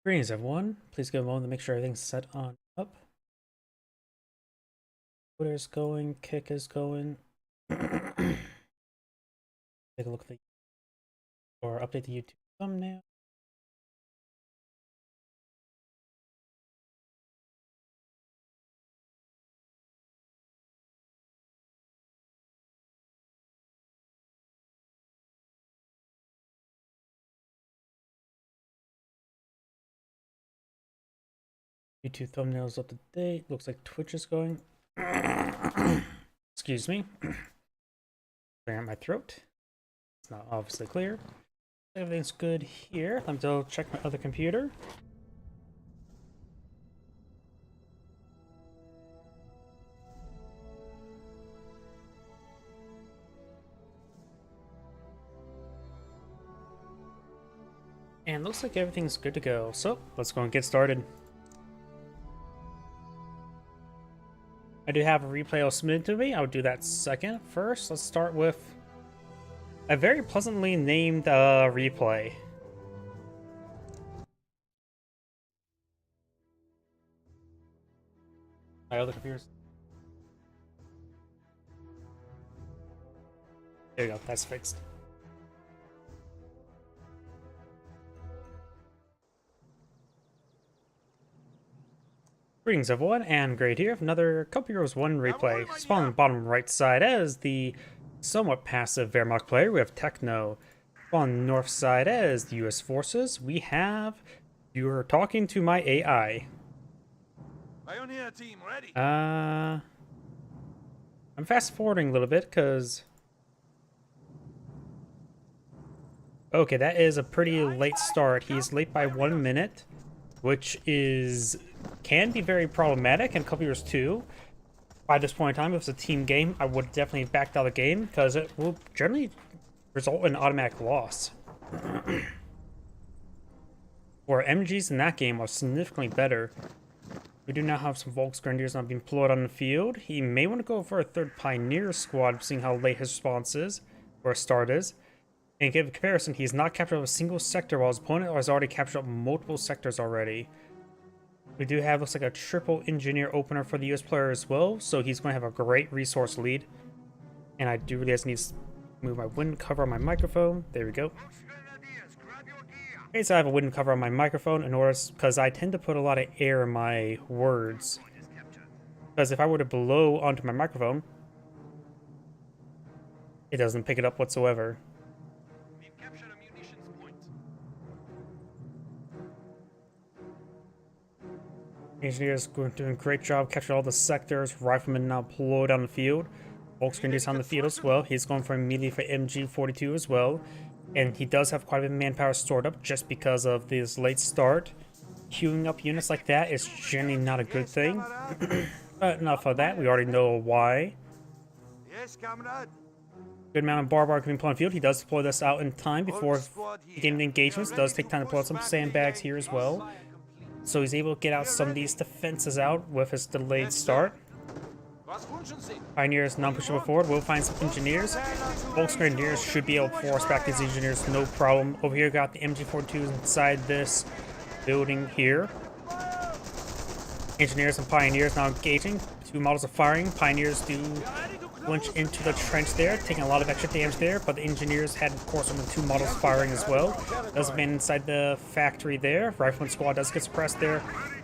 Greetings, everyone. Please give a moment to make sure everything's set on up. Twitter's going, Kick is going. Take a look at the or update the YouTube thumbnail. YouTube thumbnail is up to date. Looks like Twitch is going. Excuse me. Clearing out my throat. It's not obviously clear. Everything's good here. Let me go check my other computer. And looks like everything's good to go. So let's go and get started. I do have a replay I'll submit to me. I'll do that second. First, let's start with a very pleasantly named replay. My other computers. There you go, that's fixed. Greetings everyone, and Great here. Another Couple Heroes 1 replay. Spawn on the bottom right side as the somewhat passive Wehrmacht player. We have Techno. Spawn on the north side as the US forces. We have... You're talking to my AI. Pioneer team ready. I'm fast forwarding a little bit because... Okay, that is a pretty late start. He's late by 1 minute, which can be very problematic in Couple Heroes 2. By this point in time, if it's a team game, I would definitely have backed out of the game because it will generally result in automatic loss. Where MGs in that game are significantly better. We do now have some Volksgrenadiers not being deployed on the field. He may want to go for a third Pioneer squad, seeing how late his response is, or start is. And give a comparison, he's not captured a single sector while his opponent has already captured up multiple sectors already. We do have, looks like, a triple engineer opener for the US player as well, so he's going to have a great resource lead. And I do really just need to move my wind cover on my microphone. There we go. Okay, so I have a wind cover on my microphone in order, because I tend to put a lot of air in my words. Because if I were to blow onto my microphone, it doesn't pick it up whatsoever. Engineers doing a great job capturing all the sectors. Rifleman now deployed on the field. Volksgrenadiers on the field as well. He's going for immediately for MG42 as well. And he does have quite a bit of manpower stored up just because of this late start. Queuing up units like that is generally not a good thing. But enough of that. We already know why. Yes, comrade. Good amount of barbed wire can be deployed on the field. He does deploy this out in time before beginning the engagements. Does take time to deploy some sandbags here as well. So he's able to get out some of these defenses out with his delayed start. Pioneers not pushing forward. We'll find some engineers. Volksgrenadiers should be able to force back these engineers, no problem. Over here, got the MG42s inside this building here. Engineers and Pioneers now engaging. Two models of firing. Pioneers do flinch into the trench there, taking a lot of extra damage there, but the Engineers had, of course, only two models firing as well. Does man inside the factory there. Rifleman squad does get suppressed there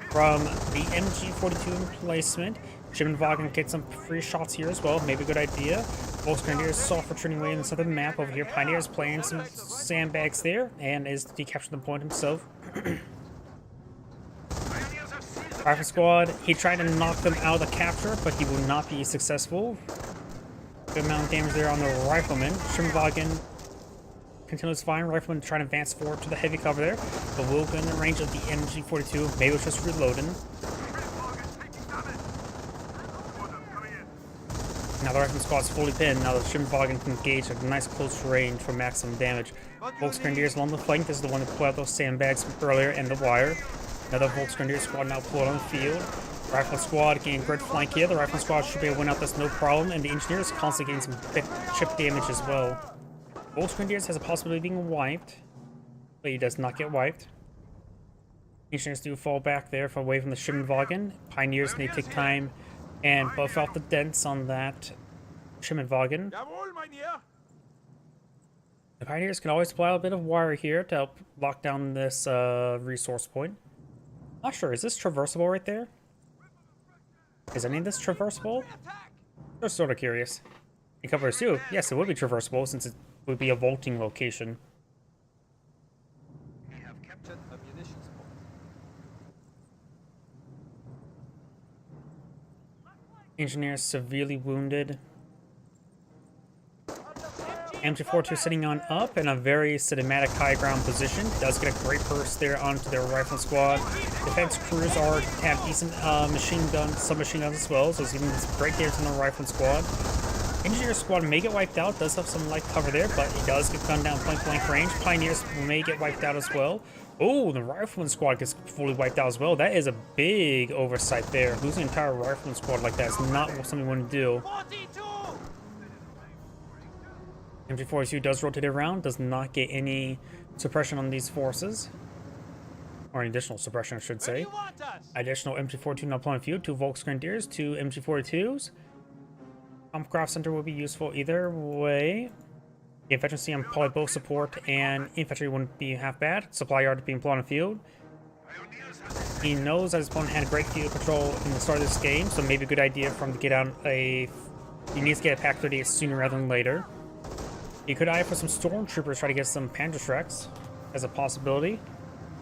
from the MG42 emplacement. Schimmenwagen gets some free shots here as well, maybe a good idea. Volksgrenadiers soft returning away in the southern map over here. Pioneers playing some sandbags there, and is decapturing the point himself. Rifle squad, he tried to knock them out of the capture, but he will not be successful. Good amount of damage there on the Rifleman. Schimmenwagen continues firing. Rifleman trying to advance forward to the heavy cover there, but will get in the range of the MG42. Maybe it's just reloading. Now the Rifleman squad's fully pinned. Now the Schimmenwagen can engage at a nice close range for maximum damage. Volksgrenadiers along the flank. This is the one that pulled out those sandbags from earlier and the wire. Another Volksgrenadier squad now pulled on the field. Rifle squad getting great flank here. The Rifle squad should be able to win out this no problem, and the Engineers constantly getting some big chip damage as well. Volksgrenadiers has a possibility of being wiped, but he does not get wiped. Engineers do fall back there from away from the Schimmelwagen. Pioneers need to take time and buff out the dents on that Schimmelwagen. Jawohl, Mynheer. The Pioneers can always supply a bit of wire here to help lock down this resource point. Not sure, is this traversable right there? Is any of this traversable? Just sort of curious. It covers too. Yes, it would be traversable since it would be a vaulting location. We have captured a munitions point. Engineer severely wounded. MG42 sitting on up in a very cinematic high ground position. Does get a great burst there onto their rifle squad. Defense crews have decent machine guns, submachine guns as well, so it's even great damage on the rifle squad. Engineer squad may get wiped out, does have some light cover there, but he does get gunned down point blank range. Pioneers may get wiped out as well. Oh, the rifleman squad gets fully wiped out as well. That is a big oversight there. Losing an entire rifleman squad like that is not something you want to do. 42! MG42 does rotate around, does not get any suppression on these forces. Or an additional suppression, I should Where do say. you want us? Additional MG42 not upon field, 2 Volksgrenadiers, 2 MG42s. Craft Center will be useful either way. The efficiency on probably both support and infantry wouldn't be half bad. Supply yard being put on the field. He knows that his opponent had great field control in the start of this game, so maybe a good idea for him to get out a... He needs to get a Pack 38 sooner rather than later. He could eye for some stormtroopers, try to get some Panzerschrecks as a possibility.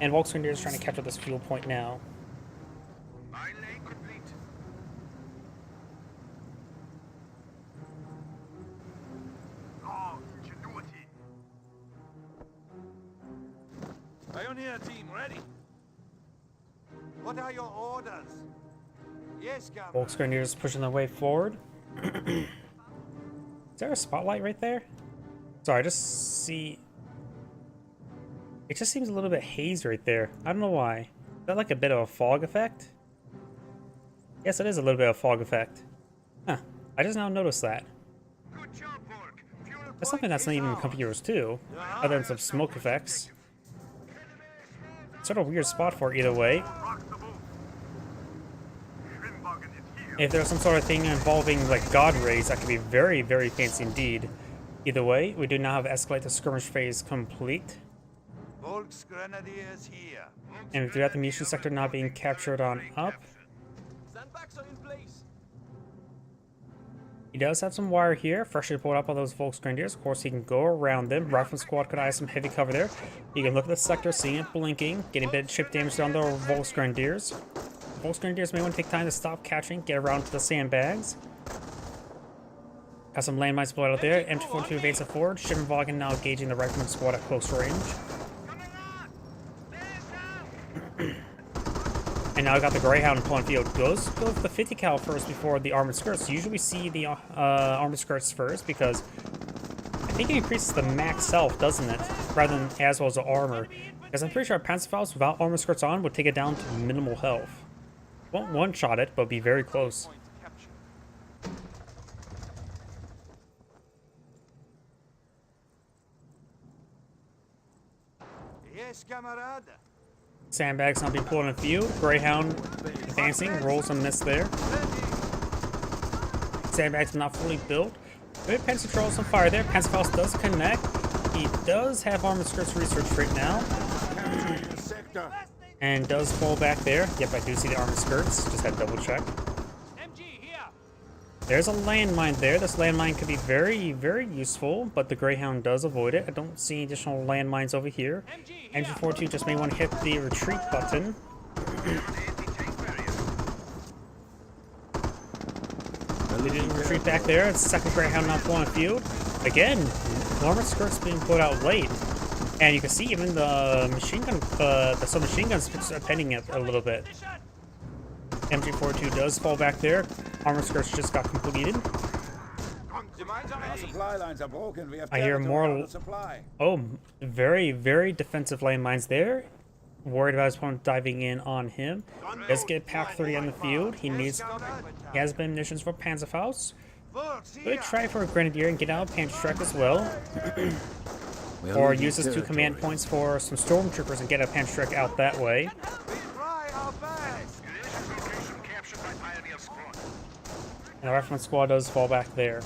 And Volksgrenadier is trying to capture this fuel point now. Einlay complete. Long ingenuity. Pioneer team ready. What are your orders? Yes, Captain. Volksgrenadier is pushing their way forward. Is there a spotlight right there? Sorry, I just see... It just seems a little bit hazed right there. I don't know why. Is that like a bit of a fog effect? Yes, it is a little bit of a fog effect. Huh. I just now noticed that. Good job, Borg. Fuel That's something that's not even in computers too, other than some smoke effects. Sort of weird spot for it either way. If there's some sort of thing involving like god rays, that could be very, very fancy indeed. Either way, we do now have escalate the skirmish phase complete. Volksgrenadiers here. And we do have the munition sector now being captured on up. Sandbags are in place. He does have some wire here, freshly pulled up by those Volksgrenadiers. Of course, he can go around them. Rifleman squad could eye some heavy cover there. You can look at the sector, seeing it blinking, getting a bit of chip damage down the Volksgrenadiers. Volksgrenadiers may want to take time to stop catching, get around to the sandbags. Got some landmines blown out there. MG42 advancing forward. Schimmelwagen now engaging the rifleman squad at close range. And now I got the Greyhound pulling field. Goes for the 50 cal first before the armored skirts. Usually we see the armored skirts first because I think it increases the max health, doesn't it? Rather than as well as the armor. Because I'm pretty sure Panzerfaust without armored skirts on would take it down to minimal health. Won't one-shot it, but be very close. Point captured. Yes, camarade. Sandbags now being pulled in the field. Greyhound advancing, rolls and miss there. Sandbags not fully built. Good Panzer Trolls on fire there. Panzerfaust does connect. He does have armored skirts research right now. Sector. And does fall back there. Yep, I do see the armored skirts. Just had to double check. MG here. There's a landmine there. This landmine could be very, very useful, but the Greyhound does avoid it. I don't see additional landmines over here. MG42 just may want to hit the retreat button. They didn't retreat back there. It's second Greyhound now pulling the field. Again, armored skirts being put out late. And you can see even the machine gun, the submachine guns pending it a little bit. MG42 does fall back there. Armor skirts just got completed. The mines are ready. Supply lines are broken. We have I hear territory more- out of supply. Oh, very, very defensive landmines there. Worried about his opponent diving in on him. Does get Pack 30 on the field. He has been munitions for Panzerfaust. Good try for a Grenadier and get out Panzerschreck as well. We are Or losing use his 2 territory. command points for some Stormtroopers and get a Panzerschreck out that way. And the rifleman squad does fall back there.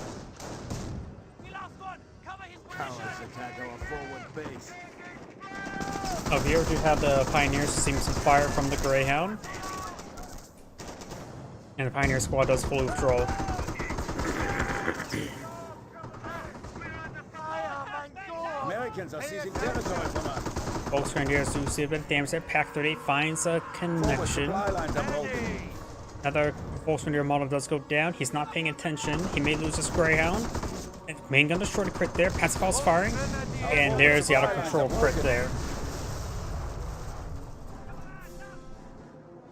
We lost one. Cover his Cowards position. attack our forward base. Over here, we do have the Pioneers receiving some fire from the Greyhound. And the Pioneer squad does fully withdraw. Americans are seizing territory from us. Volksgrenadiers do see a bit of damage there. Pack 38 finds a Forward connection. supply lines are broken. Another Volksgrenadier model does go down. He's not paying attention. He may lose his Greyhound. And main gun destroyed a crit there. Pacifile's firing. And there's the out of control crit there.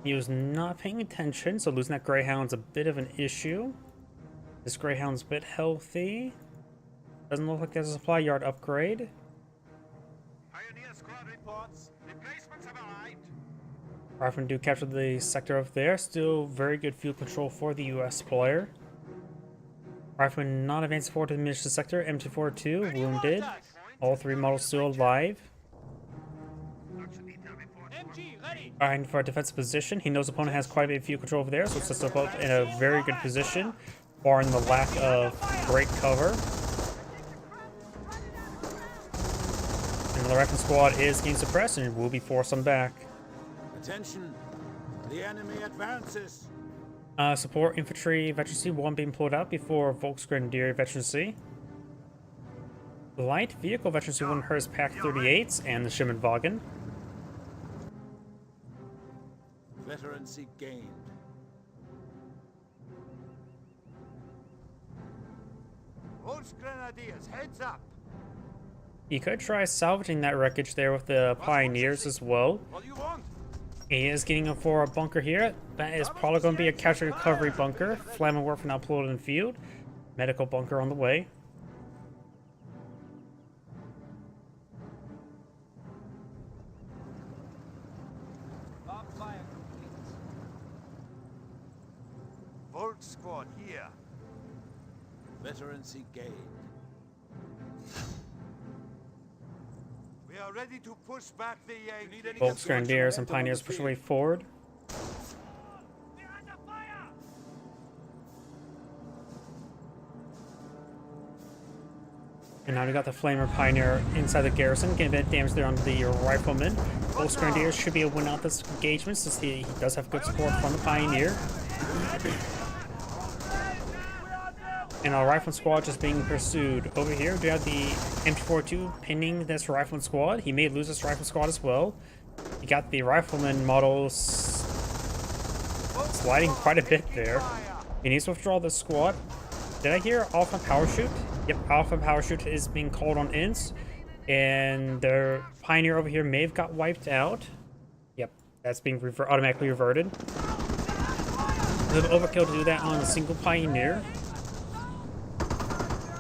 He was not paying attention, so losing that Greyhound's a bit of an issue. This Greyhound's a bit healthy. Doesn't look like there's a supply yard upgrade. Pioneer squad reports. Replacements have arrived. Riflemen do capture the sector up there. Still very good field control for the US player. Riflemen not advancing forward to the mission sector. M242 wounded. All three models still alive. MG, ready. Behind for a defensive position. He knows the opponent has quite a bit of field control over there, so sets up in a very good position, barring the lack of great cover. And the rifle squad is getting suppressed and will be forced on back. Attention. The enemy advances. Support infantry veterancy 1 being pulled out before Volksgrenadier veterancy. Light vehicle veterancy 1 hers Pack 38s and the Schimmenwagen. Veterancy gained. Volksgrenadiers, heads up. You could try salvaging that wreckage there with the Pioneers as well. What do you want? He is getting him for a bunker here. That is probably going to be a casualty recovery bunker. Flammable weapon now uploaded in the field. Medical bunker on the way. Bomb fire complete. Volk squad here. Veterancy gained. We are ready to push back the Yankees. Volksgrenadiers and Pioneers push away forward. We're under fire. And now we got the Flamer Pioneer inside the garrison, getting a bit of damage there on the Rifleman. Volksgrenadiers should be able to win out this engagement since he does have good support from the Pioneer. And our Rifleman squad just being pursued. Over here, we have the M242 pinning this Rifleman squad. He may lose this Rifleman squad as well. You got the Rifleman models sliding quite a bit there. He needs to withdraw this squad. Did I hear Alpha Power Shoot? Yep, Alpha Power Shoot is being called on Inns. And their Pioneer over here may have got wiped out. Yep, that's being automatically reverted. A little overkill to do that on a single Pioneer.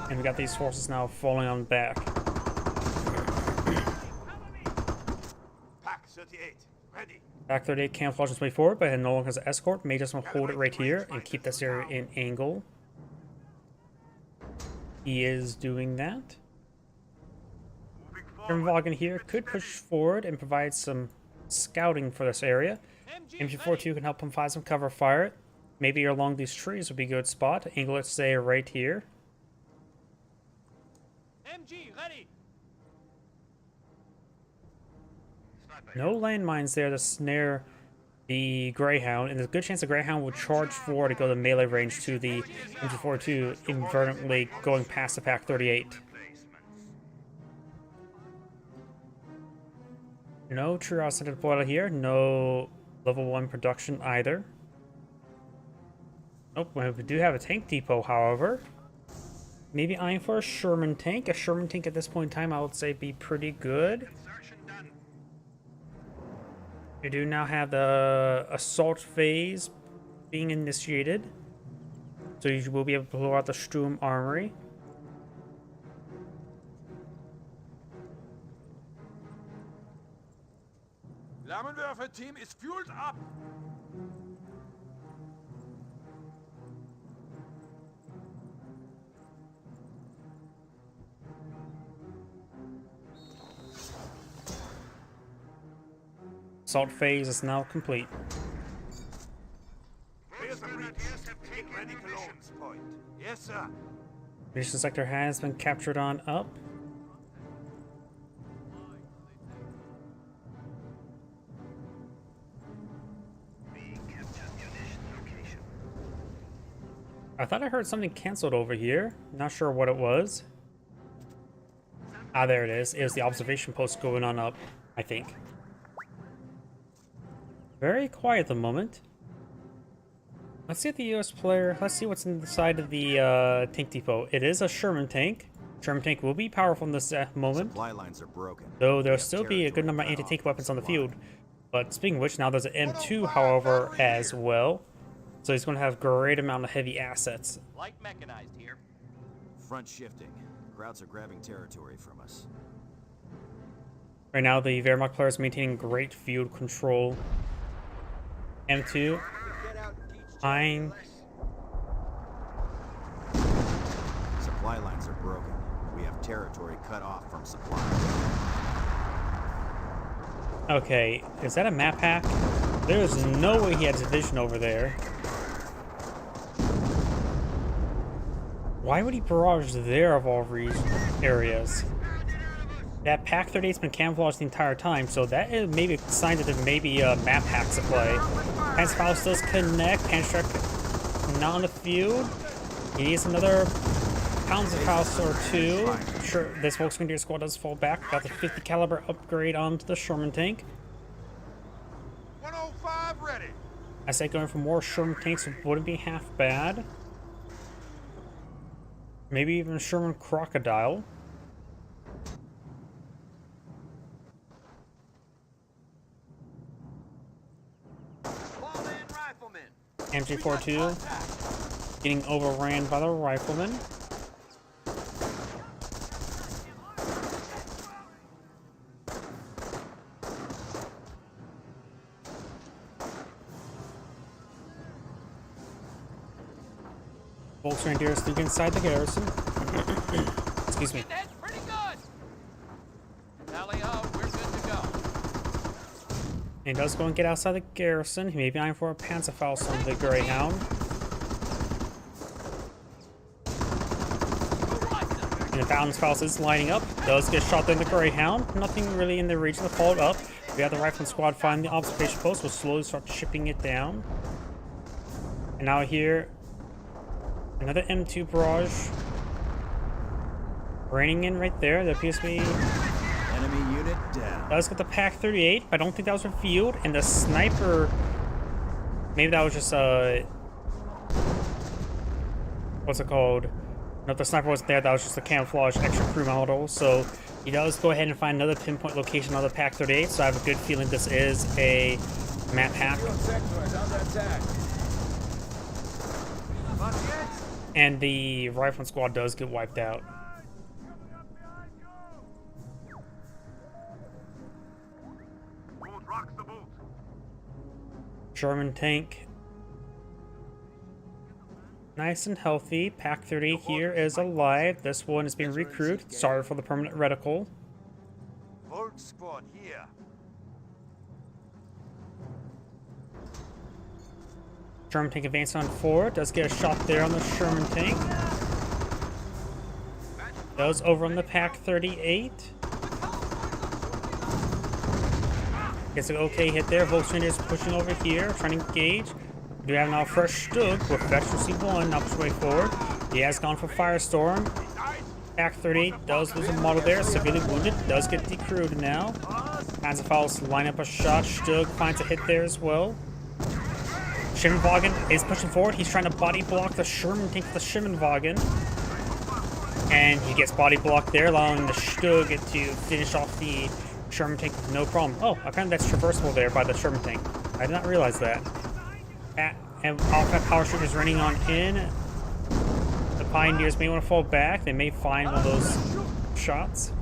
And we got these forces now falling on back. Pack 38, ready. Pack 38 camouflage his way forward, but no longer has an escort. May just want to hold it right here and keep this area in angle. He is doing that. Schimmenwagen here could push forward and provide some scouting for this area. MG42 can help him find some cover fire. Maybe along these trees would be a good spot. Angle it, say, right here. MG, ready. No landmines there to snare the Greyhound, and there's a good chance the Greyhound will charge forward to go to melee range to the MG42, inadvertently going past the Pack 38. No true outside deployed out here, no level 1 production either. Oh, well, we do have a tank depot, however. Maybe eyeing for a Sherman tank. A Sherman tank at this point in time, I would say, be pretty good. We do now have the assault phase being initiated. So you will be able to blow out the Sturm Armory. Flammenwerfer team is fueled up. Assault phase is now complete. Here's the brief. Get ready for launch. sir. Mission sector has been captured on up. I thought I heard something canceled over here. Not sure what it was. Ah, there it is. It was the observation post going on up, I think. Very quiet at the moment. Let's see the US player. Let's see what's inside of the tank depot. It is a Sherman tank. Sherman tank will be powerful in this moment. Supply lines are broken. Though there'll still be a good number of anti-tank weapons on the field. But speaking of which, now there's an M2, however, as well. So he's going to have a great amount of heavy assets. Light mechanized here. Front shifting. Krauts are grabbing territory from us. Right now, the Wehrmacht player is maintaining great field control. M2. Fine. Supply lines are broken. We have territory cut off from supply. Okay, is that a map hack? There's no way he had his vision over there. Why would he barrage there of all areas? That Pack 38's been camouflaged the entire time, so that is maybe a sign that there may be map hacks at play. Panzerfaust does connect. Panzerfaust not on the field. He needs another Panzerfaust or two. Sure, this Volksgrenadier squad does fall back. Got the 50 caliber upgrade onto the Sherman tank. 105 ready. I say going for more Sherman tanks wouldn't be half bad. Maybe even a Sherman Crocodile. MG42 getting overran by the riflemen. Volksgrenadiers still inside the garrison. Excuse me. That's pretty good. Tally ho, we're good to go. And he does go and get outside the garrison. He may be eyeing for a Panzerfaust on the Greyhound. And the Panzerfaust is lining up. Does get shot in the Greyhound. Nothing really in the region to follow it up. We have the Rifleman squad find the observation post. We'll slowly start shipping it down. And now here, another M2 barrage. Raining in right there. That appears to be... Enemy unit down. Does get the Pack 38. I don't think that was revealed. And the sniper... Maybe that was just what's it called? No, the sniper wasn't there. That was just a camouflage extra crew model. So he does go ahead and find another pinpoint location on the Pack 38. So I have a good feeling this is a map hack. And the Rifleman squad does get wiped out. German tank. Nice and healthy. Pack 38 here is alive. This one is being recruited. Sorry for the permanent reticle. Volk squad here. German tank advancing on forward. Does get a shot there on the Sherman tank. Does over on the Pack 38. Gets an okay hit there. Volksgrenadier is pushing over here, trying to engage. We do have now a fresh Stug with Veteran C1 up his way forward. He has gone for Firestorm. Pack 38 does lose a model there, severely wounded. Does get decrewed now. Panzerfaust line up a shot. Stug finds a hit there as well. Schimmelwagen is pushing forward. He's trying to body block the Sherman tank with the Schimmelwagen. And he gets body blocked there, allowing the Stug to finish off the Sherman tank with no problem. Oh, apparently that's traversable there by the Sherman tank. I did not realize that. And Alpha power shooters running on in. The Pioneers may want to fall back. They may find one of those shots.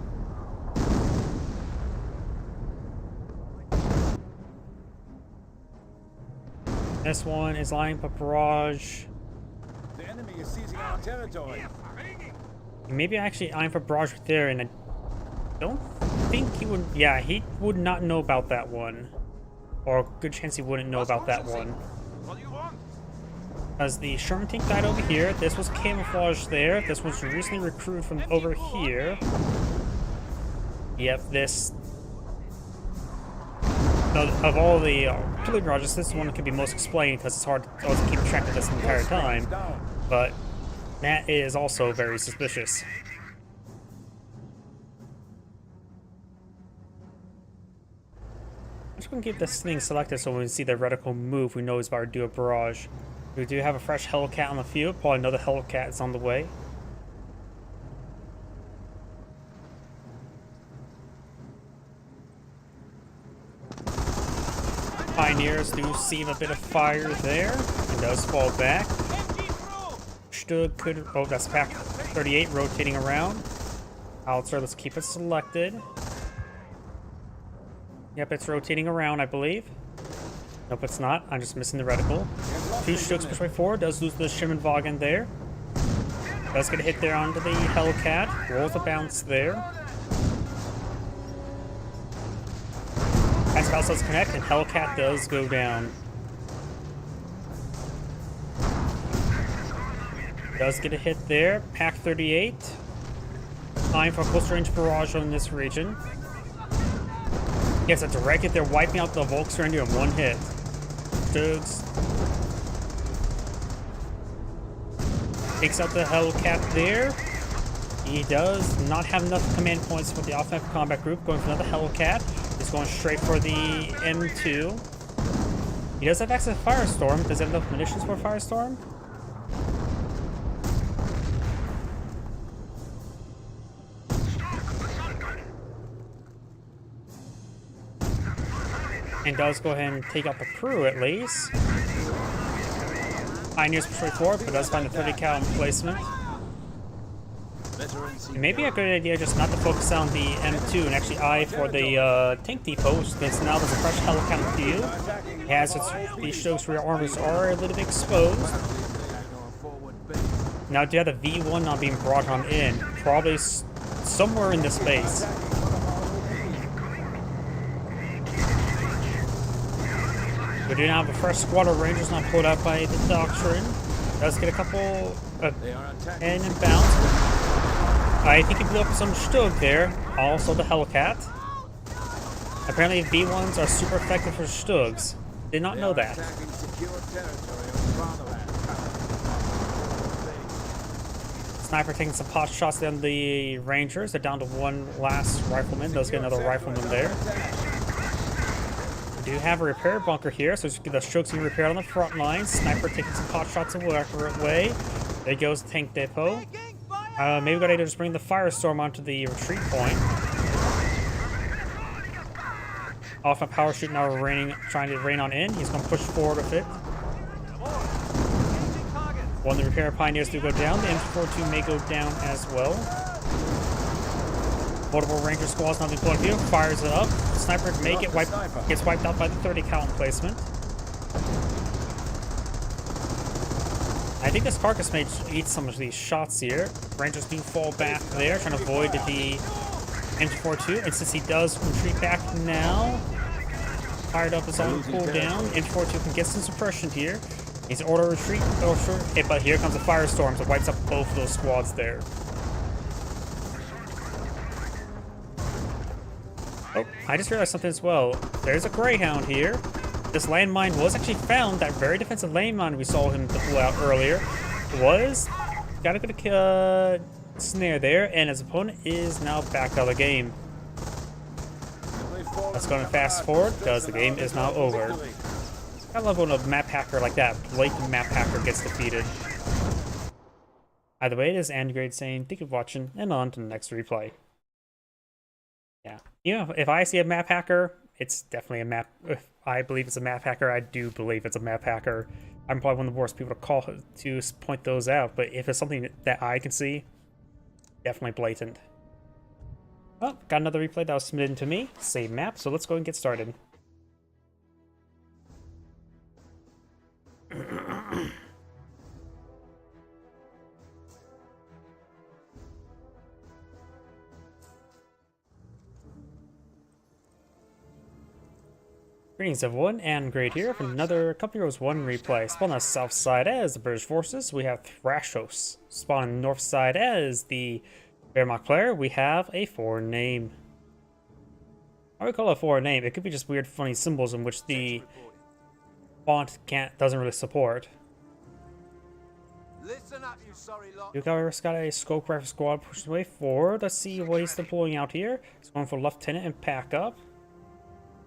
This one is lining up a barrage. The enemy is seizing our territory. Maybe actually eyeing for barrage right there, and I don't think he would. Yeah, he would not know about that one, or a good chance he wouldn't know about that one. What do you want? As the Sherman tank died over here, this was camouflaged there. This was recently recruited from over here. Yep, this... Of all the artillery barrages, this one could be most explained because it's hard to also keep track of this the entire time. But that is also very suspicious. I'm just going to keep this thing selected so when we see the reticle move, we know he's about to do a barrage. We do have a fresh Hellcat on the field. Probably another Hellcat is on the way. Pioneers do see a bit of fire there. It does fall back. Stug could... Oh, that's Pack 38 rotating around. Howitzer, let's keep it selected. Yep, it's rotating around, I believe. Nope, it's not. I'm just missing the reticle. 2 Stugs push by 4. Does lose the Schimmenwagen there. Does get a hit there onto the Hellcat. Rolls a bounce there. As House does connect, and Hellcat does go down. Does get a hit there. Pack 38. Time for a close range barrage on this region. Gets a direct hit there, wiping out the Volksranger in one hit. Stugs takes out the Hellcat there. He does not have enough command points for the offensive combat group. Going for another Hellcat. He's going straight for the M2. He does have access to Firestorm. Does he have enough munitions for Firestorm? And does go ahead and take out the crew at least. Pioneers push forward, but does find the 30 cal emplacement. It may be a good idea just not to focus on the M2 and actually eye for the tank depot, since now there's a fresh Hellcat on the field. It has these Stugs rear armors are a little bit exposed. Now do you have the V1 not being brought on in? Probably somewhere in this base. We do now have a fresh squad of Rangers not pulled out by the Doctrine. Does get a couple in and bounce. I think he blew up some Stug there. Also the Hellcat. Apparently V1s are super effective for Stugs. Did not know that. Sniper taking some pot shots on the Rangers. They're down to one last rifleman. Does get another rifleman there. We do have a repair bunker here, so just get the Stugs being repaired on the front lines. Sniper taking some pot shots away. There goes the tank depot. Maybe we gotta just bring the Firestorm onto the retreat point. Off a power shoot now trying to rain on in. He's gonna push forward with it. When the repair Pioneers do go down, the M42 may go down as well. Multiple Ranger squads now being plugged here. Fires it up. Sniper may get gets wiped out by the 30 cal emplacement. I think this carcass may eat some of these shots here. Rangers do fall back there, trying to avoid the M42. And since he does retreat back now, fired up his own cooldown. M42 can get some suppression here. He's auto retreat, but here comes a Firestorm, so wipes up both of those squads there. Oh, I just realized something as well. There's a Greyhound here. This landmine was actually found. That very defensive landmine we saw him pull out earlier got a good snare there, and his opponent is now back out of the game. Let's go and fast forward because the game is now over. I love when a map hacker like that, blatant map hacker, gets defeated. Either way, it is Andgrade saying thank you for watching, and on to the next replay. Yeah, if I see a map hacker, it's definitely a map. If I believe it's a map hacker, I do believe it's a map hacker. I'm probably one of the worst people to call to point those out, but if it's something that I can see, definitely blatant. Well, got another replay that was submitted to me. Same map, so let's go and get started. Greetings everyone, and Great here for another Company Heroes 1 replay. Spawn on the south side as the British forces, we have Thrashos. Spawn on the north side as the Wehrmacht player, we have a foreign name. Why do we call it a foreign name? It could be just weird funny symbols in which the font doesn't really support. Listen up, you sorry lot. Duke however's got a scope rifle squad pushing the way forward. Let's see what he's deploying out here. He's going for Lieutenant and pack up.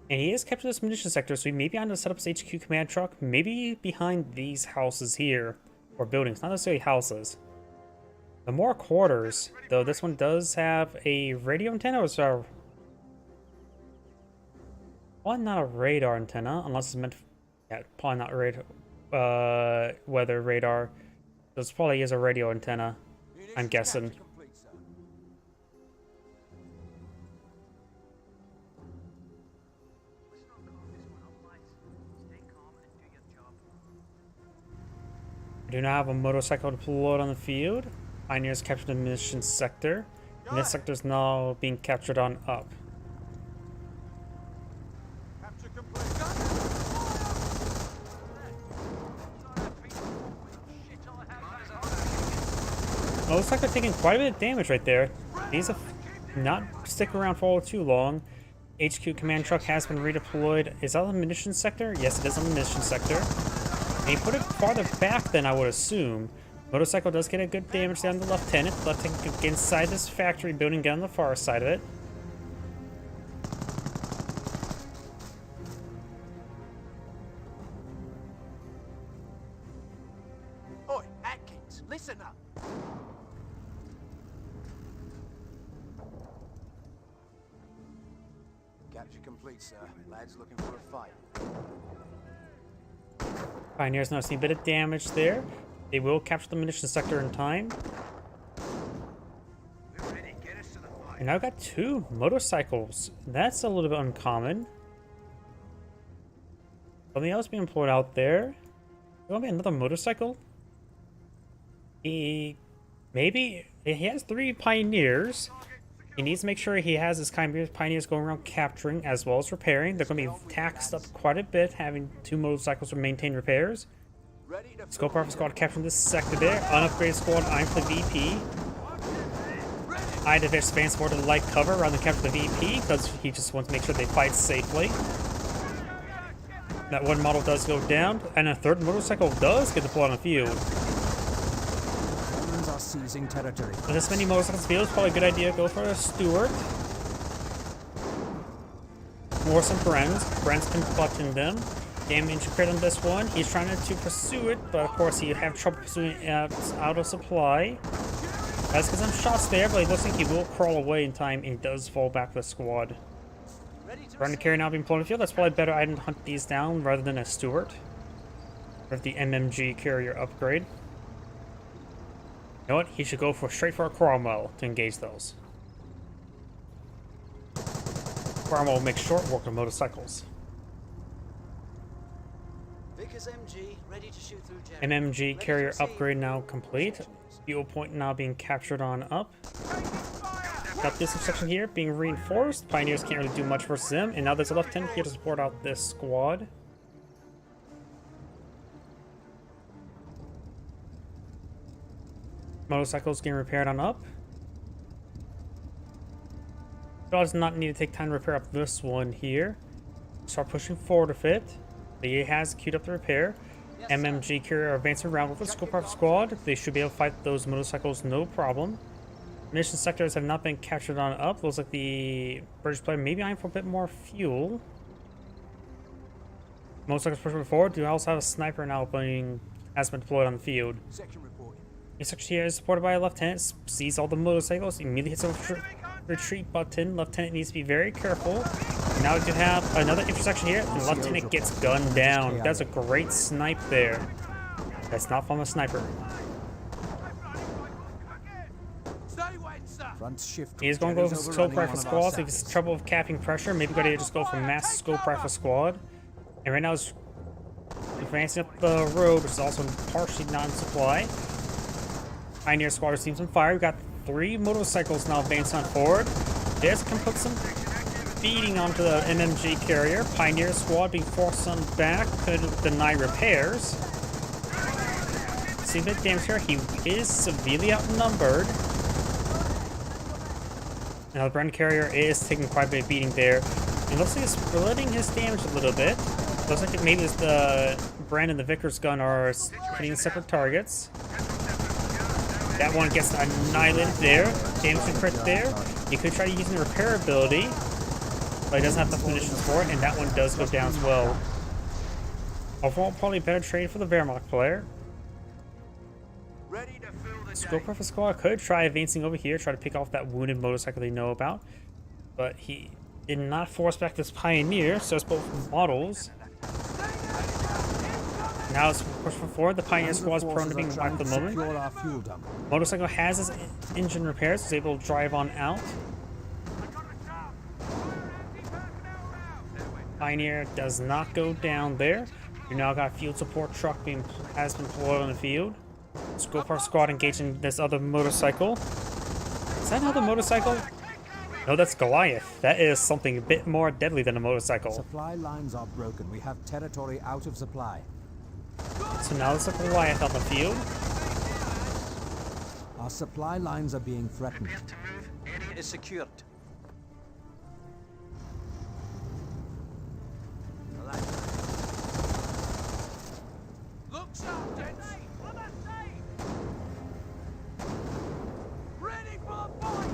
And he has captured this munition sector, so he may be on to set up his HQ command truck, maybe behind these houses here, or buildings, not necessarily houses. The more quarters, though this one does have a radio antenna, or so probably not a radar antenna, unless it's meant, yeah, probably not radar, weather radar. This probably is a radio antenna, I'm guessing. We do not have a motorcycle deployed on the field. Pioneers captured the mission sector. And this sector is now being captured on up. Capture complete. Motorcycle taking quite a bit of damage right there. These have not stick around for too long. HQ command truck has been redeployed. Is that on the munitions sector? Yes, it is on the munitions sector. And he put it farther back than I would assume. Motorcycle does get a good damage down to the Lieutenant. The Lieutenant can get inside this factory building, get on the far side of it. Oi, Atkins, listen up. Capture complete, sir. Lad's looking for a fight. Pioneers noticing a bit of damage there. They will capture the munitions sector in time. And I've got 2 motorcycles. That's a little bit uncommon. Something else being employed out there. There will be another motorcycle. Maybe he has 3 pioneers. He needs to make sure he has his pioneers going around capturing as well as repairing. They're going to be taxed up quite a bit, having 2 motorcycles to maintain repairs. Scope Rifle Squad capturing this sector there. Unupgraded squad eyeing for the VP. Eye expands forward to light cover rather than capture the VP because he just wants to make sure they fight safely. That one model does go down, and a 3rd motorcycle does get deployed on the field. Are seizing territory. With this many motorcycles in the field, it's probably a good idea to go for a Stewart. More some Brents can button them. Damage crit on this one. He's trying to pursue it, but of course he have trouble pursuing it out of supply. That's because some shots there, but it looks like he will crawl away in time and does fall back to the squad. Running carrier now being deployed in the field. That's probably a better item to hunt these down rather than a Stewart. Or the MMG carrier upgrade. You know what? He should go straight for a Cromwell to engage those. Cromwell will make short work of motorcycles. MG, ready to shoot through MMG carrier upgrade now complete. Fuel point now being captured on up. Got this section here being reinforced. Pioneers can't really do much versus them. And now there's a Lieutenant here to support out this squad. Motorcycles getting repaired on up. Does not need to take time to repair up this one here. Start pushing forward a bit. He has queued up the repair. MMG carrier are advancing around with the Scope Rifle Squad. They should be able to fight those motorcycles no problem. Mission sectors have not been captured on up. Looks like the British player may be eyeing for a bit more fuel. Motorcycles pushing forward. Do also have a sniper now has been deployed on the field. Section reporting. This section here is supported by a Lieutenant. Sees all the motorcycles. Immediately hits the retreat button. Lieutenant needs to be very careful. Now we do have another intersection here, and Lieutenant gets gunned down. That's a great snipe there. That's not from a sniper. He's going to go for Scope Rifle Squad. So if he's trouble with capping pressure, maybe going to just go for Mass Scope Rifle Squad. And right now it's advancing up the road, which is also partially non-supply. Pioneer Squad receives some fire. We've got 3 motorcycles now advancing on forward. This can put some beating onto the MMG carrier. Pioneer squad being forced on back, could deny repairs. See a bit of damage here. He is severely outnumbered. Now the Brand carrier is taking quite a bit of beating there. It looks like he's splitting his damage a little bit. Looks like maybe it's the Brand and the Vickers gun are hitting separate targets. That one gets annihilated there. Damage and crit there. He could try using the repair ability, but he doesn't have enough munitions for it, and that one does go down as well. Overall, probably a better trade for the Wehrmacht player. Ready to fill the Scope Rifle Squad could try advancing over here, try to pick off that wounded motorcycle they know about, but he did not force back this Pioneer, so it's both models. Now it's pushed forward. The Pioneer squad's prone to being wiped at the moment. Motorcycle has his engine repairs, so he's able to drive on out. Pioneer does not go down there. You now got a field support truck has been deployed on the field. Scope our squad engaging this other motorcycle. Is that another motorcycle? No, that's Goliath. That is something a bit more deadly than a motorcycle. Supply lines are broken. We have territory out of supply. So now there's a Goliath on the field. Our supply lines are being threatened. Area is secured. Look sharp, gents. Ready for the fight.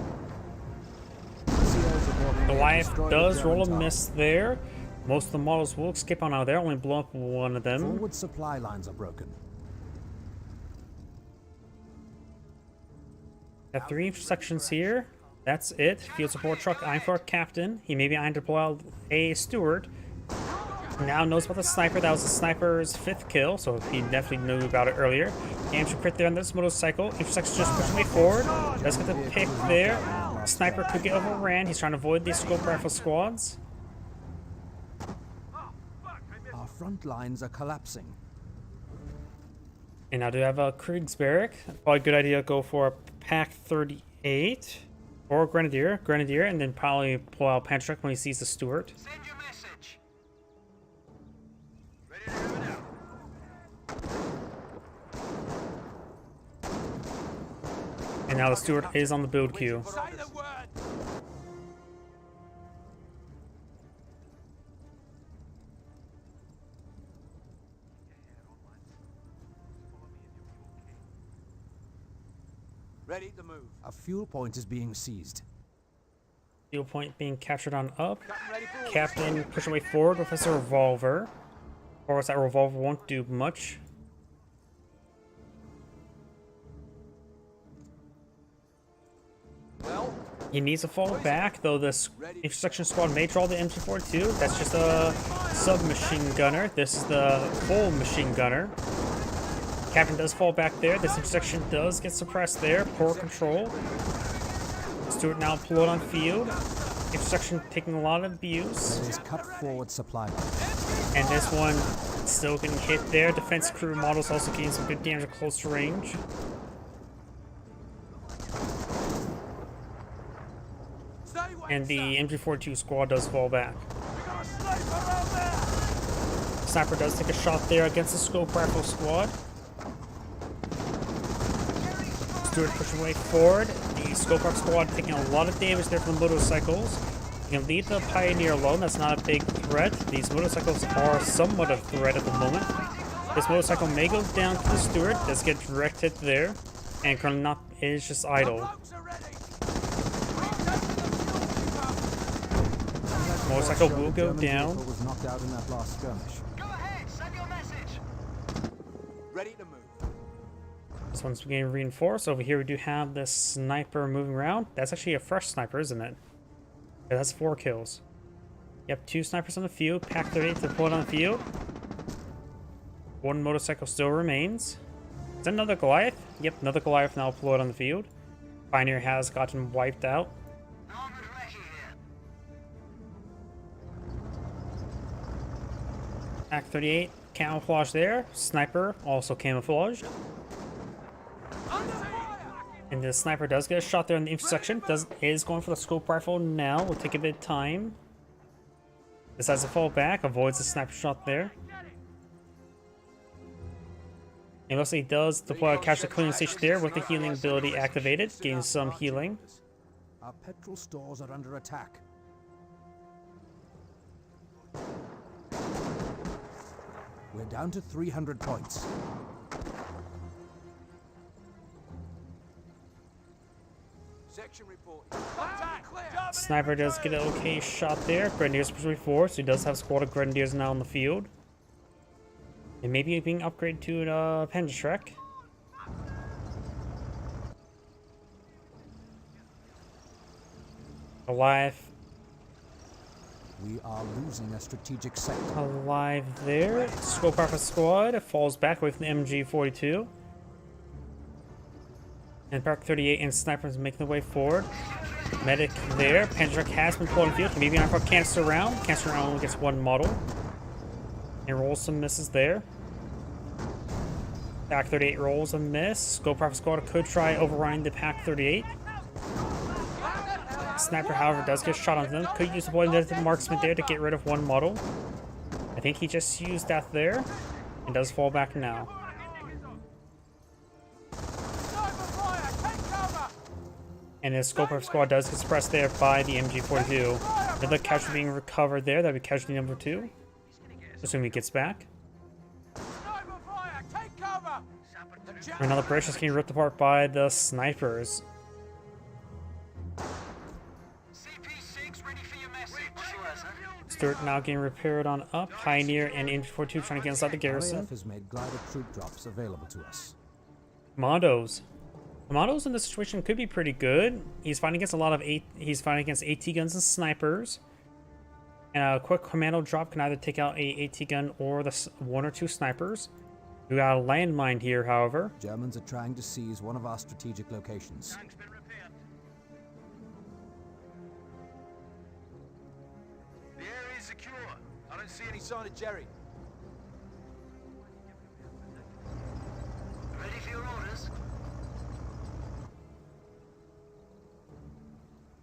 Goliath does roll a miss there. Most of the models will escape on out of there, only blow up one of them. Forward supply lines are broken. Got 3 sections here. That's it. Field support truck eyeing for a captain. He may be eyeing to blow out a steward. Now knows about the sniper. That was the sniper's 5th kill, so he definitely knew about it earlier. Damage crit there on this motorcycle. Intersection just pushing way forward. Let's get the pick there. Sniper could get overran. He's trying to avoid these scope rifle squads. Our front lines are collapsing. And now do have a Kriegsberg. Probably a good idea to go for a Pack 38 or Grenadier, and then probably pull out Panther Truck when he sees the Stuart. Send your message. Ready to have it out. And now the Stuart is on the build queue. Say the word. Ready to move. A fuel point is being seized. Fuel point being captured on up. Captain ready for Captain pushing way forward with his revolver. Of course, that revolver won't do much. Well, He needs to fall back, though this intersection squad may draw the MG42. That's just a submachine gunner. This is the full machine gunner. Captain does fall back there. This intersection does get suppressed there. Poor control. Stuart now deployed on field. Intersection taking a lot of abuse. There is cut forward supply line. And this one still getting hit there. Defense crew models also getting some good damage at close range. Stay wet, And the sir. MG42 squad does fall back. We got a sniper out there. Sniper does take a shot there against the scope rifle squad. Stuart pushing way forward. The scope rifle squad taking a lot of damage there from the motorcycles. You can leave the Pioneer alone. That's not a big threat. These motorcycles are somewhat a threat at the moment. This motorcycle may go down to the Stuart. Does get directed there. And currently not is just idle. Blokes are ready. We're taking the fuel keep up. Motorcycle will go German down. vehicle was knocked out in that last skirmish. Go ahead, send your message. Ready to move. This one's getting reinforced. Over here we do have this sniper moving around. That's actually a fresh sniper, isn't it? Yeah, that's 4 kills. Yep, 2 snipers on the field. Pack 38 deployed on the field. 1 motorcycle still remains. Is that another Goliath? Yep, another Goliath now deployed on the field. Pioneer has gotten wiped out. Armored Recce here. Pack 38 camouflage there. Sniper also camouflaged. And the sniper does get a shot there in the intersection. Is going for the scope rifle now. Will take a bit of time. Decides to fall back, avoids the sniper shot there. It looks like he does deploy a casualty clearing station there with the healing ability activated, gains some healing. Our petrol stores are under attack. We're down to 300 points. Section report. Contact. Clear. Sniper does get an okay shot there. Grenadiers push before, so he does have a squad of Grenadiers now on the field. And maybe being upgraded to a Pendrashrek. Alive. We are losing a strategic sector. Alive there. Scope Alpha squad falls back away from the MG42. And Park 38 and snipers making their way forward. Medic there. Pendrashrek has been pulled in field. Maybe not for canister round. Canister round only gets one model. And rolls some misses there. Pack 38 rolls a miss. Scope Alpha squad could try overrunning the Pack 38. Sniper, however, does get shot on them. Could use the blended marksman there to get rid of one model. I think he just used that there. And does fall back now. And the scope of squad does get suppressed there by the MG42. Another casualty being recovered there. That'd be casualty number 2. Assuming he gets back. Another bridge is getting ripped apart by the snipers. Stewart now getting repaired on up. Pioneer and MG42 trying to get inside the garrison. RAF has made glider troop drops available to us. Commandos. Commandos in this situation could be pretty good. He's fighting against he's fighting against AT guns and snipers. And a quick commando drop can either take out a AT gun or the 1 or 2 snipers. We got a landmine here, however. Germans are trying to seize one of our strategic locations. The area is secure. I don't see any sign of Jerry. Ready for your orders?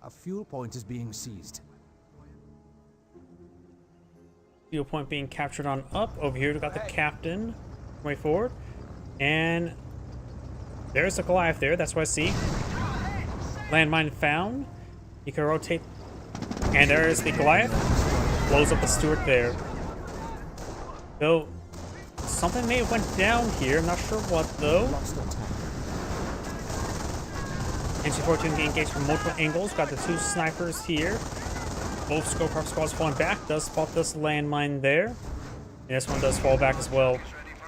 A fuel point is being seized. Fuel point being captured on up. Over here we got the captain. Way forward. And there's the Goliath there. That's what I see. Landmine found. You can rotate. And there is the Goliath. Blows up the Stewart there. Though something may have went down here. I'm not sure what though. Lost our tank. NC-42 being engaged from multiple angles. Got the 2 snipers here. Both scope arc squads falling back. Does spot this landmine there. And this one does fall back as well.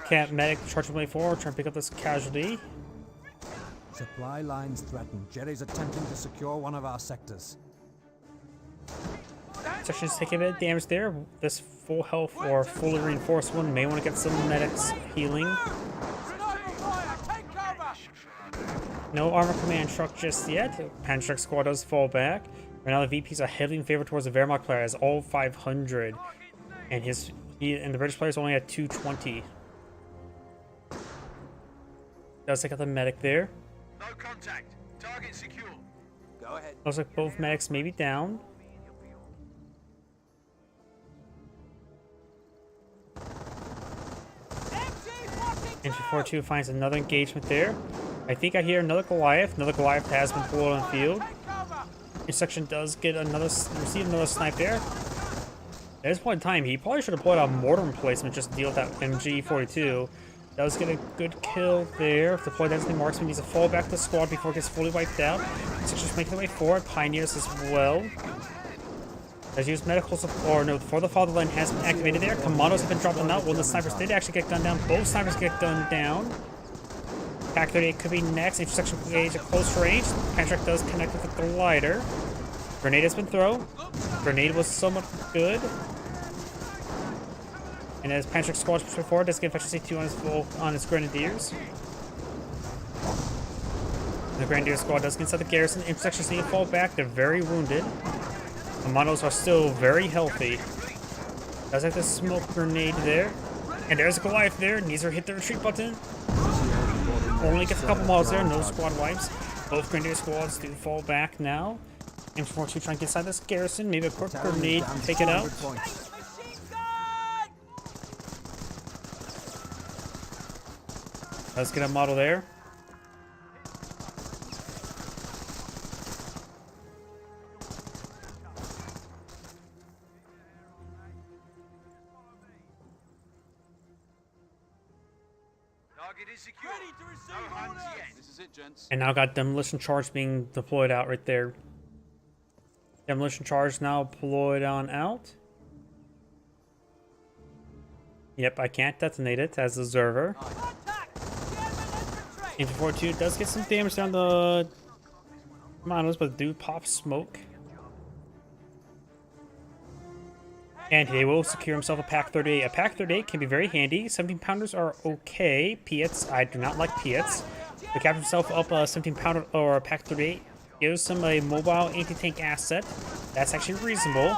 Camp medic charging way forward, trying to pick up this casualty. Supply lines threatened. Jerry's attempting to secure one of our sectors. Section's taking a bit of damage there. This full health or fully reinforced one may want to get some medics healing. No armor command truck just yet. Panzerk squad does fall back. Right now the VPs are heavily in favor towards the Wehrmacht player as all 500. And and the British players only at 220. Does take out the medic there. No contact. Target secure. Go ahead. Looks like both medics may be down. MG42 finds another engagement there. I think I hear another Goliath. Another Goliath has been pulled on the field. Intersection does get receive another snipe there. At this point in time, he probably should have pulled out a mortar replacement just to deal with that MG42. Does get a good kill there. If the deployed density marksman needs to fall back to the squad before it gets fully wiped out. Intersection making their way forward. Pioneers as well. Has used medical support. Or no, for the fatherland has been activated there. Commandos have been dropping out. One of the snipers did actually get gunned down. Both snipers get gunned down. Pack 38 could be next. Intersection engage at close range. Panzerk does connect with the glider. Grenade has been thrown. Grenade was somewhat good. And as Panzerk squad pushes forward, does get efficiency 2 on his Grenadiers. The Grenadier squad does get inside the garrison. Intersections need to fall back. They're very wounded. Commandos are still very healthy. Does have the smoke grenade there. And there's a Goliath there. Needs to hit the retreat button. Only gets a couple models there. No squad wipes. Both Grenadier squads do fall back now. M42 trying to get inside this garrison. Maybe a quick grenade to take it out. Let's get a model there. Target is secure. Ready to receive orders. This is it, gents. And now got demolition charge being deployed out right there. Demolition charge now deployed on out. Yep, I can't detonate it as observer. Infantry 42 does get some damage down the commandos, but do pop smoke. And he will secure himself a Pack 38. A Pack 38 can be very handy. 17 pounders are okay. Piets, I do not like Piets. To capture himself up a 17 pounder or a Pack 38 gives him a mobile anti-tank asset. That's actually reasonable.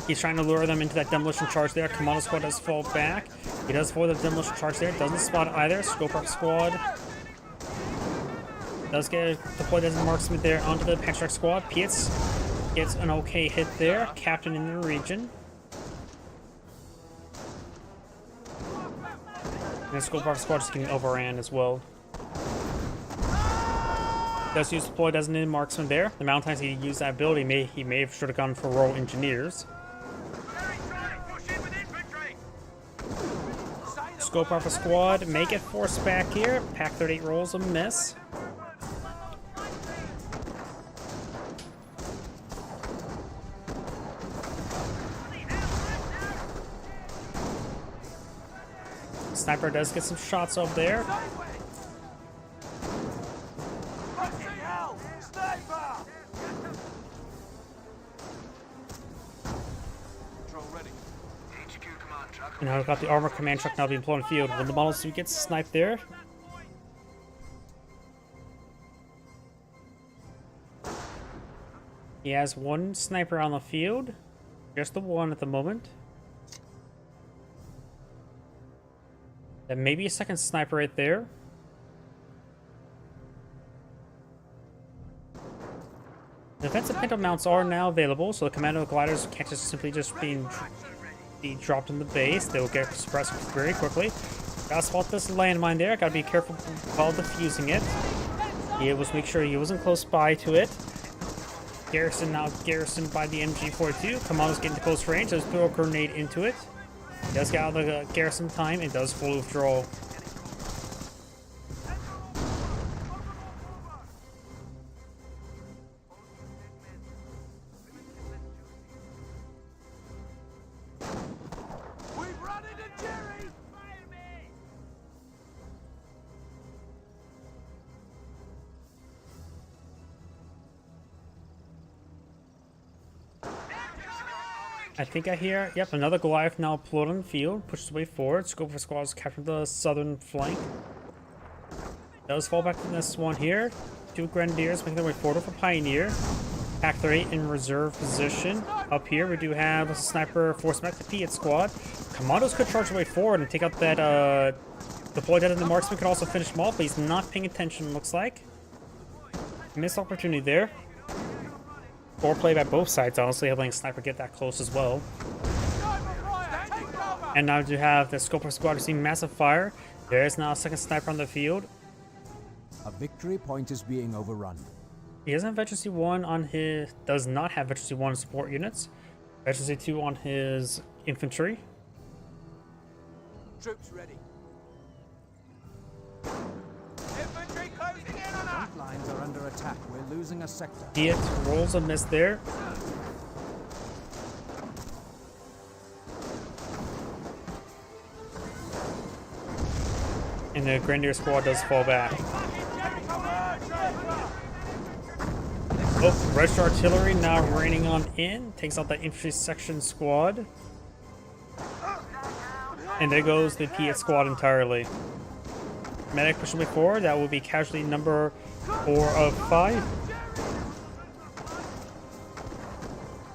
He's trying to lure them into that demolition charge there. Commando squad does fall back. He does avoid the demolition charge there. Doesn't spot either. Scope up squad does get deployed as a marksman there onto the Pack Strike squad. Piets gets an okay hit there. Captain in the region. And the Scope up squad is getting overran as well. Does use deploy designated marksman there. The amount of times he used that ability, he may have should have gone for Royal Engineers. Scope off a squad, make it force back here. Pack 38 rolls a miss. Sniper does get some shots up there. And now we've got the armor command truck now being deployed in the field. When the model suit gets sniped there. He has one sniper on the field. Just the one at the moment. Then maybe a second sniper right there. Defensive pinto mounts are now available, so the commando gliders can't just simply be dropped in the base. They will get suppressed very quickly. Gotta spot this landmine there. Gotta be careful while defusing it. He was make sure he wasn't close by to it. Garrison now garrisoned by the MG42. Commando's getting to close range. Does throw a grenade into it. He does get out of the garrison time and does full withdrawal. I think I hear, yep, another Goliath now deployed on the field, pushes his way forward. Scope for squads captured the southern flank. Does fall back to this one here. Two Grenadiers making their way forward for Pioneer. Pack 38 in reserve position. Up here we do have a sniper force back to Piet squad. Commandos could charge their way forward and take out that deployed out of the marksman, could also finish him off, but he's not paying attention, looks like. Missed opportunity there. Or play by both sides, honestly, letting Sniper get that close as well. And now you have the Scoper squad receiving massive fire. There is now a second Sniper on the field. A victory point is being overrun. He doesn't have Veterancy 1 on his... does not have Veterancy 1 support units. Veterancy 2 on his infantry. Troops ready. Front lines are under attack. We're losing a sector. Piet rolls a miss there. And the Grenadier squad does fall back. Oh, Register Artillery now raining on in. Takes out the infantry section squad. And there goes the Piet squad entirely. Medic pushing way forward. That will be casualty number 4 of 5.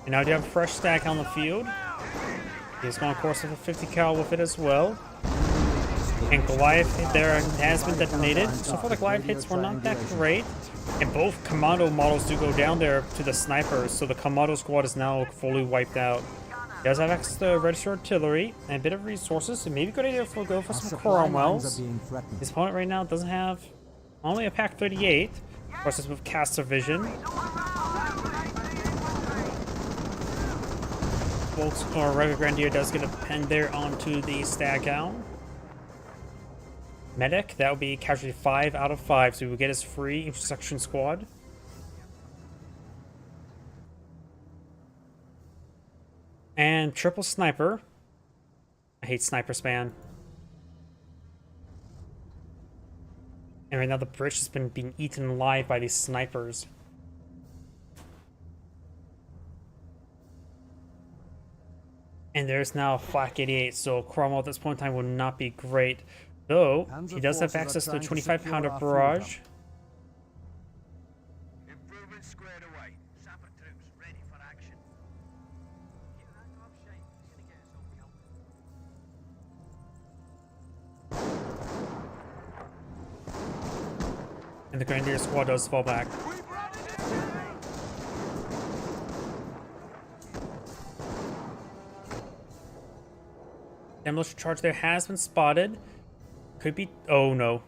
And now we have a fresh stack on the field. He's going, of course, with a 50 cal with it as well. And Goliath there has been detonated. So far the Goliath hits were not that great. And both commando models do go down there to the snipers. So the commando squad is now fully wiped out. He does have access to registered artillery and a bit of resources, so maybe good idea if we'll go for Our some supply lines Cromwells. are being threatened. His opponent right now doesn't have only a Pack 38, versus with Caster Vision. Volks or Regular Grenadier does get a pen there onto the Staghound. Medic, that would be casualty 5 out of 5, so we will get his free intersection squad. And triple sniper. I hate sniper spam. And right now the bridge has been being eaten alive by these snipers. And there's now a Flak 88, so Cromwell at this point in time will not be great. Though, he does have access to a 25-pounder barrage. Improvements squared away. Sapper troops ready for action. And the Grenadier squad does fall back. Demolition charge there has been spotted. Could be... Oh, no.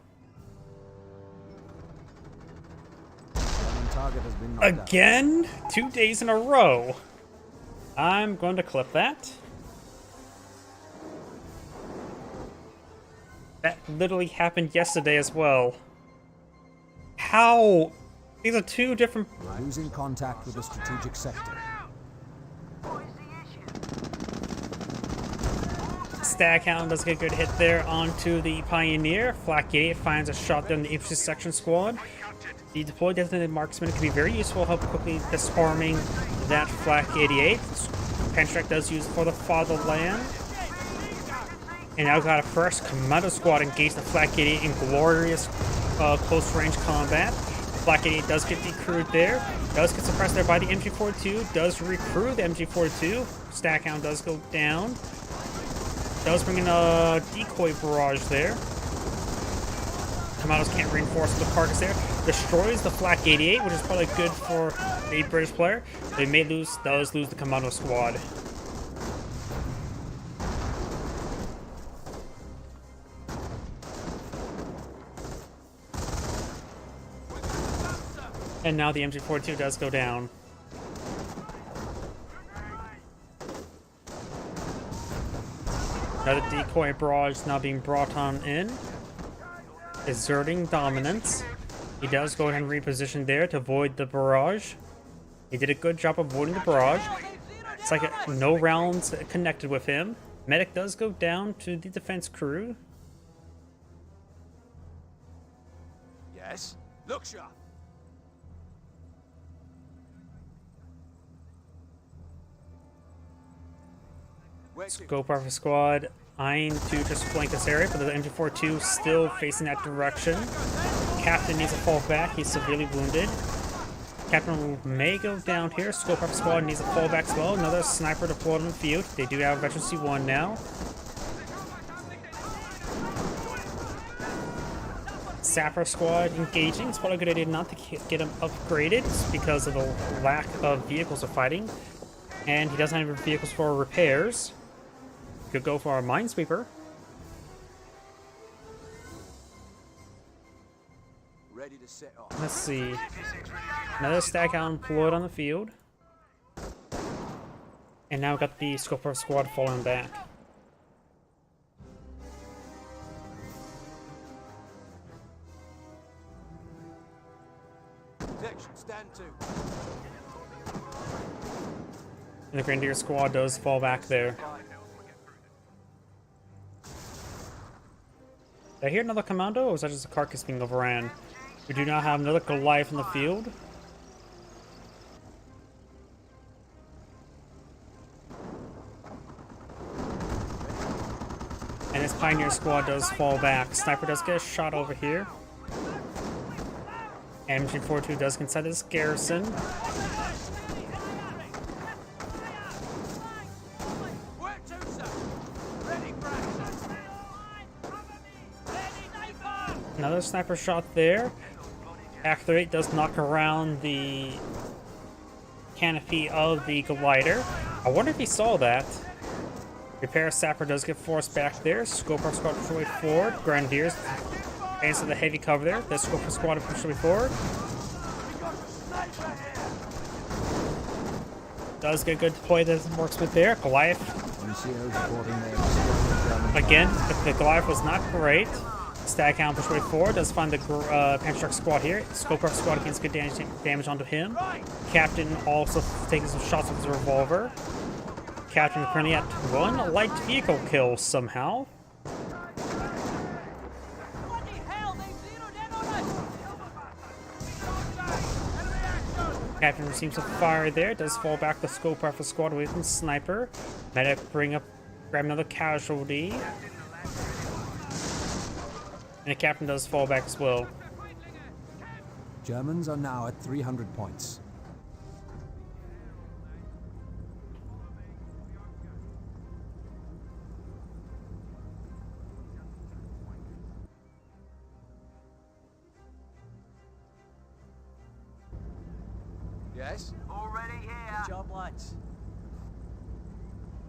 German target has been knocked out. Again? 2 days in a row. I'm going to clip that. That literally happened yesterday as well. How? These are two different... We're losing contact with the strategic sector. Staghound does get a good hit there onto the Pioneer. Flak 88 finds a shot down the infantry section squad. The deployed designated marksman can be very useful, help quickly disarming that Flak 88. Penstrack does use for the fatherland. And now got a first commando squad engage the Flak 88 in glorious close range combat. Flak 88 does get decrewed there. Does get suppressed there by the MG42. Does recruit the MG42. Staghound does go down. Does bring in a decoy barrage there. Commandos can't reinforce the carcass there. Destroys the Flak 88, which is probably good for a British player. They may lose, does lose the commando squad. And now the MG42 does go down. Another decoy barrage now being brought on in. Exerting dominance. He does go ahead and reposition there to avoid the barrage. He did a good job avoiding the barrage. It's like no rounds connected with him. Medic does go down to the defense crew. Yes? Look sharp. Scope Alpha Squad eyeing to just flank this area, but the MG42 still facing that direction. Captain needs to fall back. He's severely wounded. Captain may go down here. Scope Alpha Squad needs to fall back as well. Another sniper deployed on the field. They do have Veteran C1 now. Sapper Squad engaging. It's probably a good idea not to get him upgraded because of the lack of vehicles of fighting. And he doesn't have vehicles for repairs. Could go for our Minesweeper. Ready to set off. Let's see. Another Staghound deployed on the field. And now we've got the Scoper Squad falling back. Protection, stand to. And the Grenadier Squad does fall back there. Did I hear another commando, or was that just a carcass being overran? We do not have another Goliath in the field. And his Pioneer Squad does fall back. Sniper does get a shot over here. MG42 does inside this garrison. Another sniper shot there. Pack 38 does knock around the canopy of the glider. I wonder if he saw that. Repair Sapper does get forced back there. Scoper squad push forward. Grenadiers answer the heavy cover there. The Scoper squad push forward. Does get good deploy that works with there. Goliath. Again, the Goliath was not great. Stag Hound push forward. Does find the Panzer squad here. Scoper squad gets good damage onto him. Captain also taking some shots with his revolver. Captain currently at 1 light vehicle kill somehow. Captain receives some fire there. Does fall back the scope rifle squad away from sniper. Medic grab another casualty. And the captain does fall back as well. Germans are now at 300 points. Yes? Already here. Good job, lads.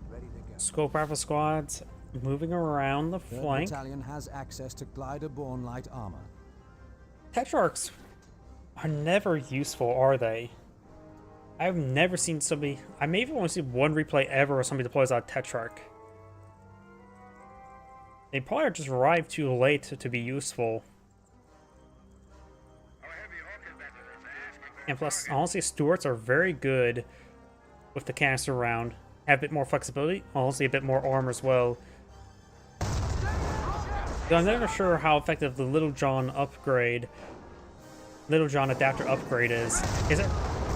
Ready to go. Scope rifle squads moving around the Third flank. battalion has access to glider-borne light armor. Tetrarchs are never useful, are they? I've never seen somebody... I may have only seen one replay ever where somebody deploys out Tetrarch. They probably just arrived too late to be useful. And plus, honestly, Stuarts are very good with the canister round. Have a bit more flexibility, honestly a bit more armor as well. Though I'm never sure how effective the Little John adapter upgrade is. It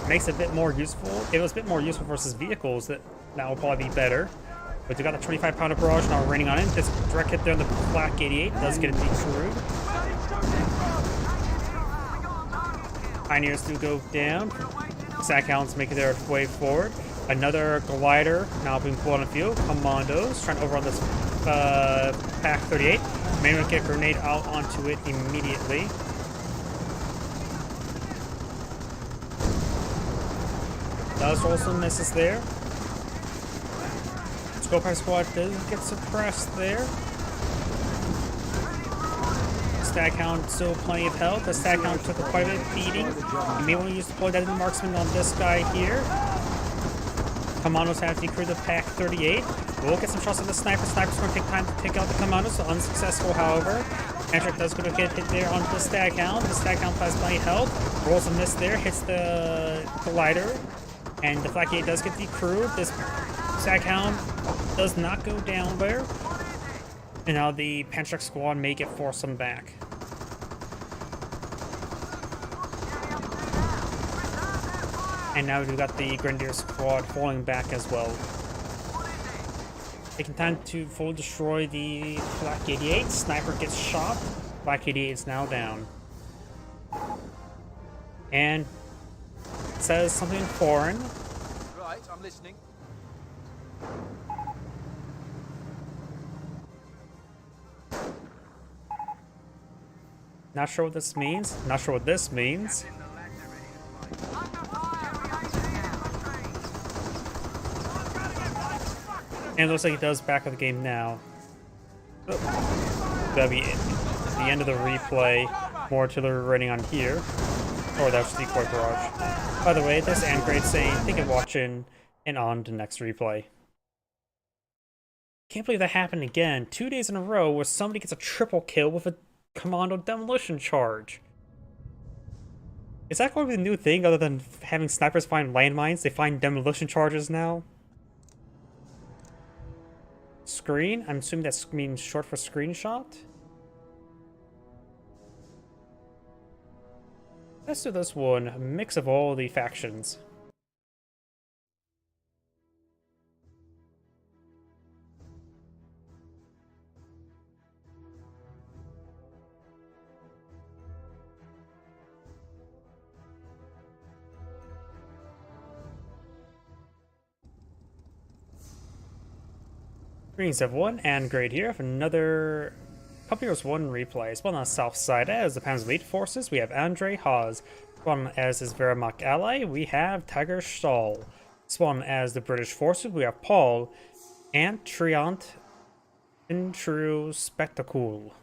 makes it a bit more useful? If it was a bit more useful versus vehicles, that will probably be better. But you got the 25-pounder barrage now raining on it. This direct hit there on the Flak 88 does get it destroyed. Pioneers do go down. Sack Hounds make their way forward. Another glider now being pulled on the field. Commandos trying to overrun this Pack 38. May want to get a grenade out onto it immediately. Does roll some misses there. Scope squad does get suppressed there. Staghound still plenty of health. The Staghound took quite a bit of beating. You may want to use deploy that in the marksman on this guy here. Commandos have decreed the Pack 38. We'll get some shots on the sniper. Sniper's going to take time to take out the Commandos, so unsuccessful, however. Patrick does go to get hit there onto the Staghound. The Staghound has plenty of health. Rolls a miss there, hits the glider. And the Flak 8 does get decrewed. This Staghound does not go down there. And now the Panzer squad may get forced back. And now we've got the Grenadier squad falling back as well. Taking time to fully destroy the Flak 88. Sniper gets shot. Flak 88 is now down. And it says something foreign. Right, I'm listening. Not sure what this means. Not sure what this means. And it looks like it does back up the game now. That'll be it. The end of the replay. More artillery running on here. Or that's decoy barrage. By the way, this Angrade saying, thank you for watching, and on to the next replay. Can't believe that happened again. 2 days in a row where somebody gets a triple kill with a commando demolition charge. Is that going to be the new thing other than having snipers find landmines? They find demolition charges now? Screen? I'm assuming that means short for screenshot? Let's do this one. A mix of all the factions. Greens have one, and great here. For another Company Wars 1 replay. Spawned on the south side as the Panzer Elite Forces, we have Andre Haas. Spawned as his Wehrmacht ally, we have Tiger Stahl. Spawn as the British forces. We have Paul and Triant Intru Spectacle.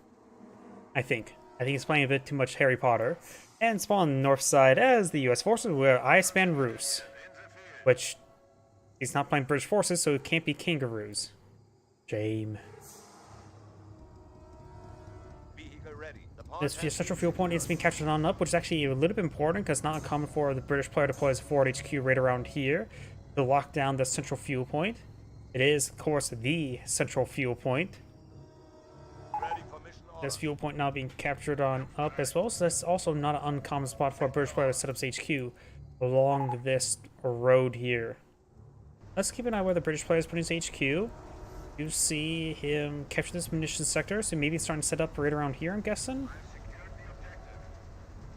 I think he's playing a bit too much Harry Potter. And spawn north side as the US forces, where I span Roos. Which, he's not playing British forces, so it can't be kangaroos. Shame. This central fuel point is being captured on up, which is actually a little bit important, because it's not uncommon for the British player to play as a forward HQ right around here to lock down the central fuel point. It is, of course, the central fuel point. This fuel point now being captured on up as well, so that's also not an uncommon spot for a British player to set up his HQ along this road here. Let's keep an eye where the British player is putting his HQ. You see him capture this munitions sector, so maybe starting to set up right around here, I'm guessing.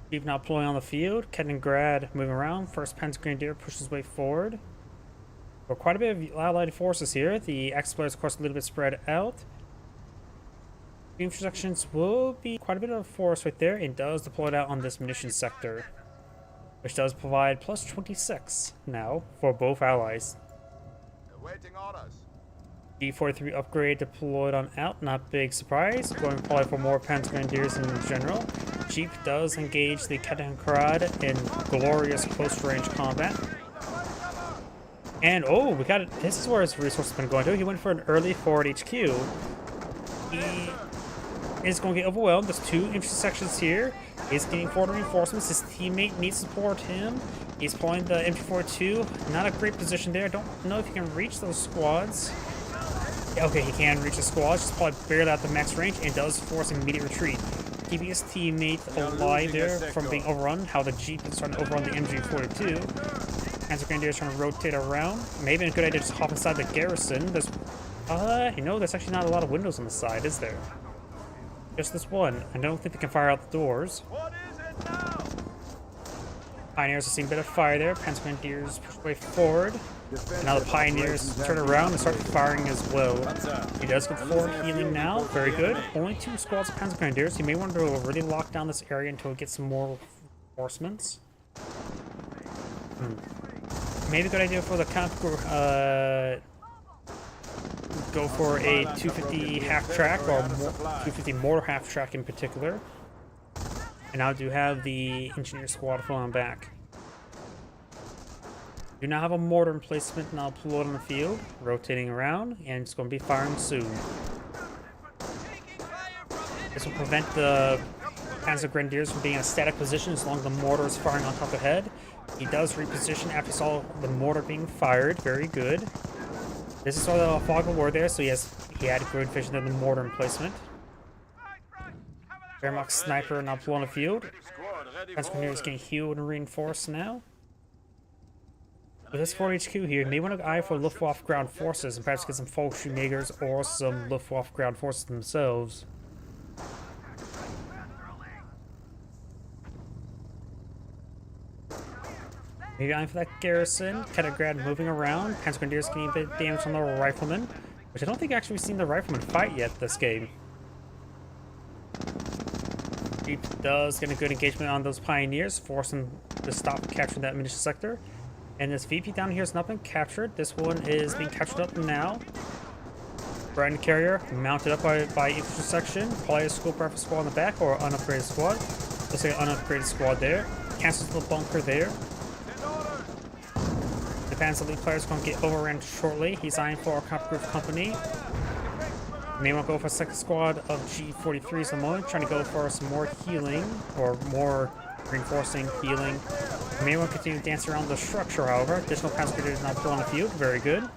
We've now deploying on the field. Kaliningrad moving around. First Panzer Grenadier pushes his way forward. Well, quite a bit of allied forces here. The X-players, of course, a little bit spread out. The intersections will be quite a bit of force right there. It does deploy it out on this munitions sector, which does provide plus 26 now for both allies. Awaiting orders. G43 upgrade deployed on out, not big surprise. Going probably for more Panzer Grenadiers in general. Jeep does engage the Kaliningrad in glorious close-range combat. And oh, we got it. This is where his resources have been going to. He went for an early forward HQ. He is going to get overwhelmed. There's two intersections here. He's getting forward reinforcements. His teammate needs to support him. He's pulling the MG42. Not a great position there. I don't know if he can reach those squads. Okay, he can reach the squads. Just probably barely at the max range and does force immediate retreat. Keeping his teammate alive there from being overrun. How the Jeep is trying to overrun the MG42. Panzer Grenadier is trying to rotate around. Maybe a good idea to just hop inside the garrison. There's, you know, there's actually not a lot of windows on the side, is there? Just this one. I don't think they can fire out the doors. What is it now? Pioneers are seeing a bit of fire there. Panzer Grenadiers push way forward. And now the Pioneers turn around and start firing as well. He does get forward healing now. Very good. Only 2 squads of Panzer Grenadiers. He may want to really lock down this area until he gets some more reinforcements. Maybe a good idea for the camp go for a 250 half track or 250 mortar half track in particular. And now do have the engineer squad falling back. Do now have a mortar emplacement now deployed on the field, rotating around, and it's going to be firing soon. This will prevent the Panzer Grenadiers from being in a static position as long as the mortar is firing on top of the head. He does reposition after he saw the mortar being fired. Very good. This is sort of a fog of war there, so he had good vision of the mortar emplacement. Wehrmacht sniper now deployed on the field. Panzer Grenadiers getting healed and reinforced now. With this Fort HQ here, you may want to eye for Luftwaffe ground forces and perhaps get some Volksschutzenjägers or some Luftwaffe ground forces themselves. Maybe eyeing for that garrison. Kaliningrad moving around. Panzer Grenadiers getting a bit of damage on the riflemen, which I don't think actually we've seen the riflemen fight yet this game. Jeep does get a good engagement on those Pioneers, forcing them to stop capturing that munition sector. And this VP down here has not been captured. This one is being captured up now. Brighton carrier mounted up by infantry section. Probably a school breakfast squad on the back or unupgraded squad. Looks like an unupgraded squad there. Cancels the bunker there. The Panzer Elite player is going to get overrun shortly. He's eyeing for a comp group company. May want to go for a second squad of G43s at the moment, trying to go for some more healing or more reinforcing healing. May want to continue to dance around the structure, however. Additional Panzer Grenadiers now put on the field. Very good.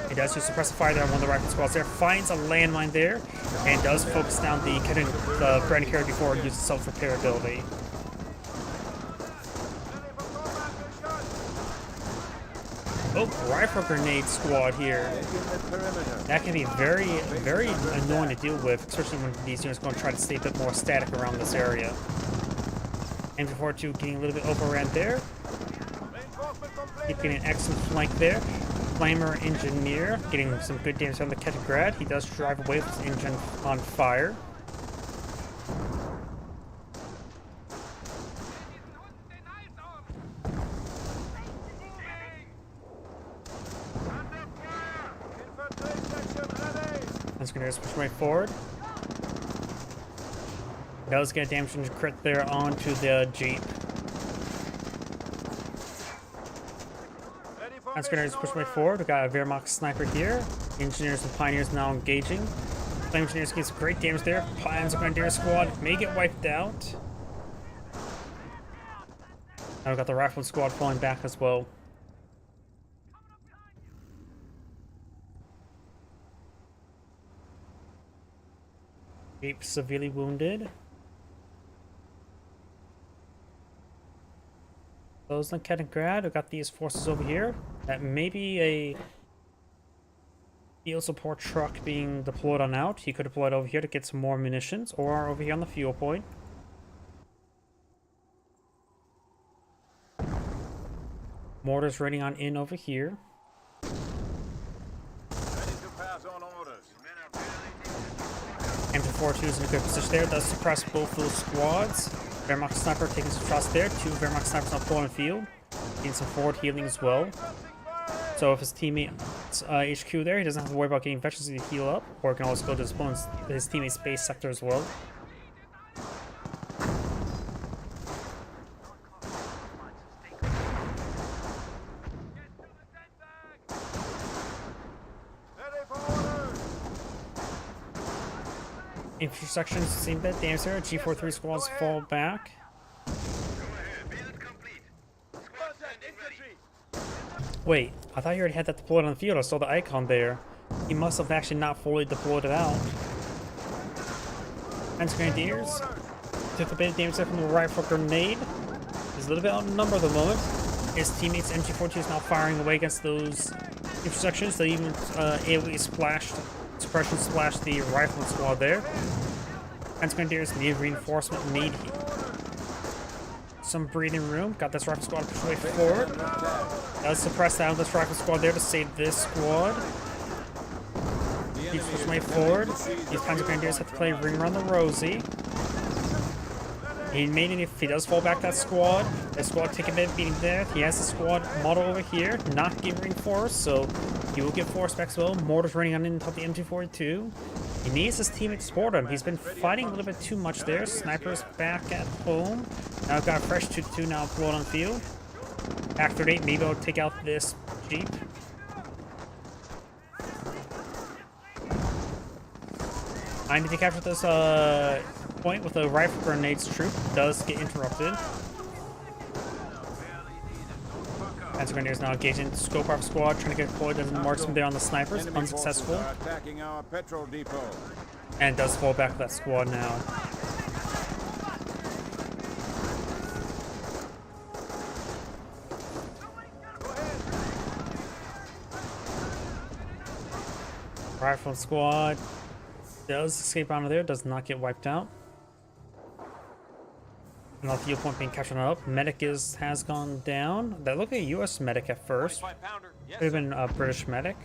He does use suppressive fire there on one of the rifle squads there. Finds a landmine there and does focus down the grenadier carrier before it uses self-repair ability. Oh, rifle grenade squad here. That can be very, very annoying to deal with, especially when these units are going to try to stay a bit more static around this area. MG42 getting a little bit overran there. Keeping an excellent flank there. Flamer engineer getting some good damage on the Kaliningrad. He does drive away with his engine on fire. Panzer Grenadiers push way forward. Does get damage and crit there onto the Jeep. Panzer Grenadiers push way forward. We got a Wehrmacht sniper here. Engineers and Pioneers now engaging. Flame Engineers gets great damage there. Panzer Grenadier squad may get wiped out. Now we got the Rifle squad falling back as well. Jeep severely wounded. Those on Kaliningrad, we've got these forces over here. That may be a field support truck being deployed on out. He could deploy it over here to get some more munitions, or over here on the fuel point. Mortars raining on in over here. M242 is in a good position there. Does suppress both those squads. Wehrmacht sniper taking some shots there. 2 Wehrmacht snipers on full field. Getting some forward healing as well. So if his teammate's HQ there, he doesn't have to worry about getting veterans to heal up. Or he can also go to his teammate's base sector as well. Infantry sections, same bit, damage there. G43 squads fall back. Wait, I thought you already had that deployed on the field. I saw the icon there. He must have actually not fully deployed it out. Panzer Grenadiers took a bit of damage there from the rifle grenade. He's a little bit outnumbered at the moment. His teammates MG42 is now firing away against those intersections. They even AoE suppression splashed the rifleman squad there. Panzer Grenadiers need reinforcement, need some breathing room. Got this rifle squad pushed way forward. Does suppress down this rifle squad there to save this squad. Keeps pushing way forward. These Panzer Grenadiers have to play ring around the rosy. He made it if he does fall back that squad take a bit of beating there. He has the squad model over here, not getting reinforced, so he will get force back as well. Mortars running on in top of the M242. He needs his teammate to support him. He's been fighting a little bit too much there. Snipers back at home. Now I've got a fresh 2-2 now float on field. Back 38, maybe I'll take out this Jeep. I need to capture this point with a rifle grenades troop. Does get interrupted. Panzer Grenadiers now engaging the scope rifle squad, trying to get deployed as a marksman there on the snipers. Unsuccessful. Attacking our petrol depot. And does fall back to that squad now. Rifle squad does escape out of there, does not get wiped out. Another fuel point being captured up. Medic has gone down. That looked like a US medic at first. Could have been a British medic.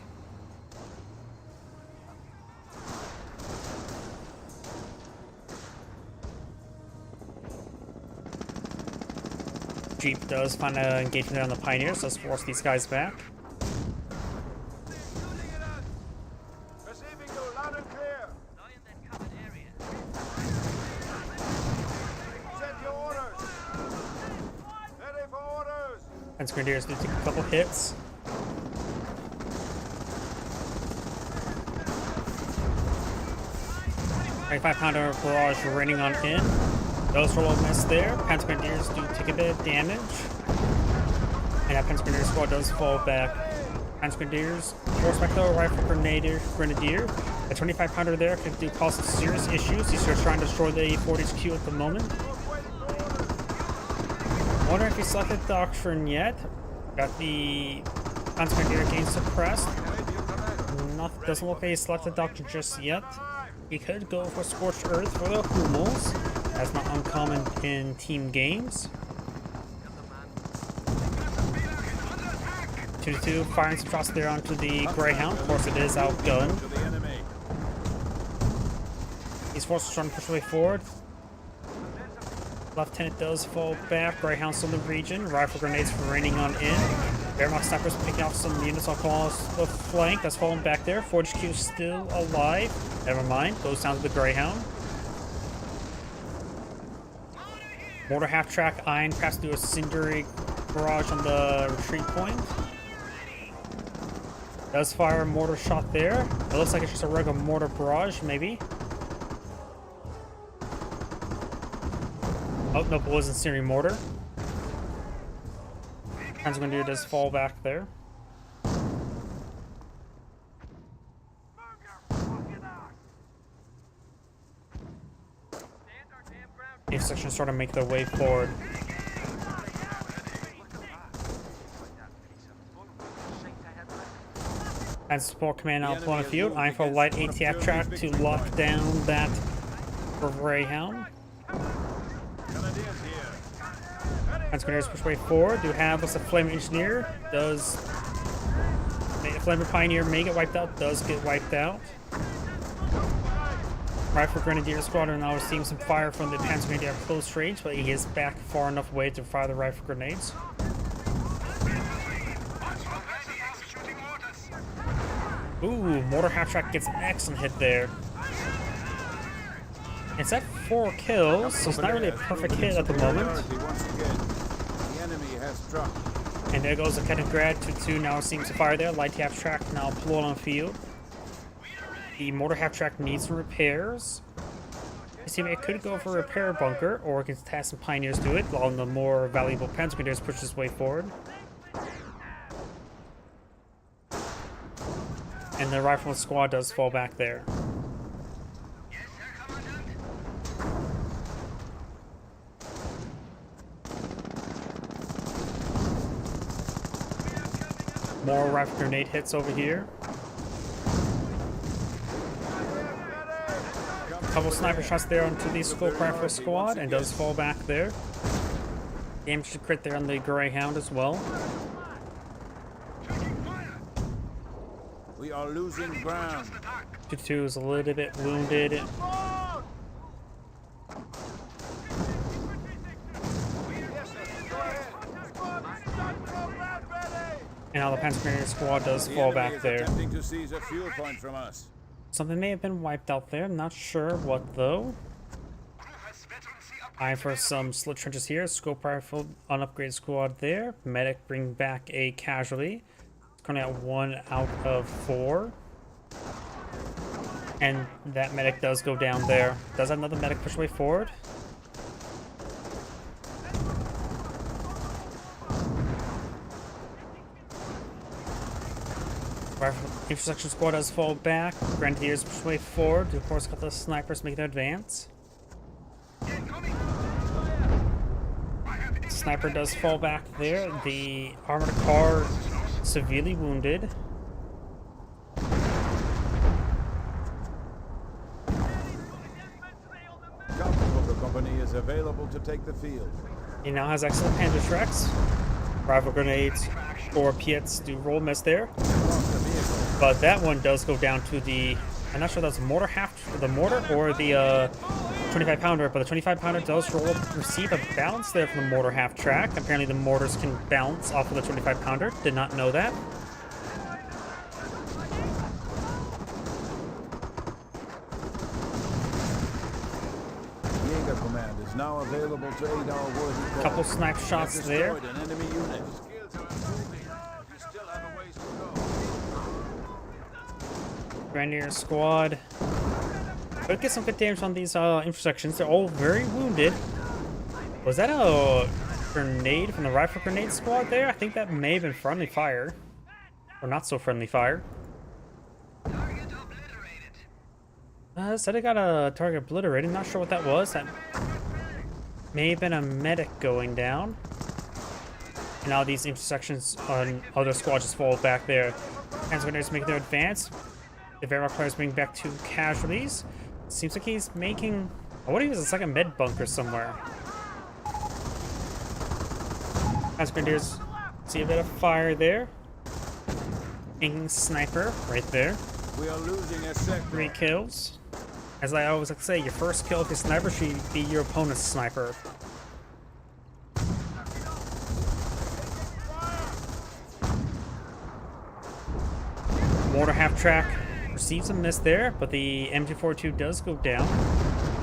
Jeep does find an engagement there on the Pioneers, does force these guys back. Panzer Grenadiers do take a couple hits. $25-pounder barrage raining on in. Those roll a miss there. Panzer Grenadiers do take a bit of damage. And that Panzer Grenadier squad does fall back. Panzer Grenadiers force back the rifle grenadier. A 25-pounder there could do cause some serious issues. He's just trying to destroy the Fort HQ at the moment. I wonder if he selected Doctrine yet. Got the Panzer Grenadier gain suppressed. Doesn't look like he selected Doctrine just yet. He could go for Scorched Earth for the Hummels. That's not uncommon in team games. 2-2, firing some shots there onto the Greyhound. Of course, it is outgunned. These forces trying to push their way forward. Lieutenant does fall back. Greyhound's in the region. Rifle grenades raining on in. Wehrmacht snipers picking off some units on the flank that's falling back there. Forge Q still alive. Never mind. Goes down to the Greyhound. Mortar half-track iron pass through a cindery barrage on the retreat point. Does fire a mortar shot there. It looks like it's just a regular mortar barrage, maybe. Oh, nope, it was incendiary mortar. Grenadier does fall back there. Each section sort of make their way forward. And support command now on the field. Eyeing for a light ATF track to lock down that Greyhound. Grenadiers push way forward. Do have what's a Flame Engineer. Does Flame Pioneer may get wiped out? Does get wiped out. Rifle Grenadier Squadron now is seeing some fire from the Panzer Grenadier at close range, but he is back far enough away to fire the rifle grenades. Ooh, mortar half-track gets an excellent hit there. It's at 4 kills, so it's not really a perfect hit at the moment. And there goes the Kaliningrad. 2-2 now seems to fire there. Light half-track now deployed on the field. The mortar half-track needs some repairs. This team it could go for a repair bunker, or it can task some pioneers to it, while the more valuable Panzer Grenadiers push his way forward. And the rifle squad does fall back there. More rifle grenade hits over here. A couple sniper shots there onto the Scope Rifle squad, and does fall back there. Damage to crit there on the Greyhound as well. We are losing ground. 2-2 is a little bit wounded. And now the Panzer Grenadier squad does fall back there. To seize a fuel point from us. Something may have been wiped out there. Not sure what though. Eye for some slit trenches here. Scope rifle unupgraded squad there. Medic bring back a casualty. It's currently at 1 out of 4. And that medic does go down there. Does another medic push way forward? Rifle intersection squad does fall back. Grenadiers push way forward. Of course, got the snipers make their advance. Sniper does fall back there. The armored car severely wounded. The company is available to take the field. He now has excellent Panzer tracks. Rifle grenades or Piets do roll miss there. But that one does go down to the... I'm not sure that's the mortar or the 25 pounder, but the 25 pounder does receive a bounce there from the mortar half track. Apparently the mortars can bounce off of the 25 pounder. Did not know that. Jaeger command is now available to aid our worthy cause. Couple snipe shots there. An enemy unit. Grenadier squad. Could get some good damage on these intersections. They're all very wounded. Was that a grenade from the rifle grenade squad there? I think that may have been friendly fire. Or not so friendly fire. Said it got a target obliterated. Not sure what that was. That may have been a medic going down. And now these intersections on other squads just fall back there. Panzer Grenadiers make their advance. The Wehrmacht players bring back 2 casualties. Seems like he's making... I wonder if it's like a med bunker somewhere. Panzer Grenadiers see a bit of fire there. Ping sniper right there. We are losing a sector. 3 kills. As I always like to say, your first kill with your sniper should be your opponent's sniper. Mortar half-track receives a miss there, but the MG42 does go down.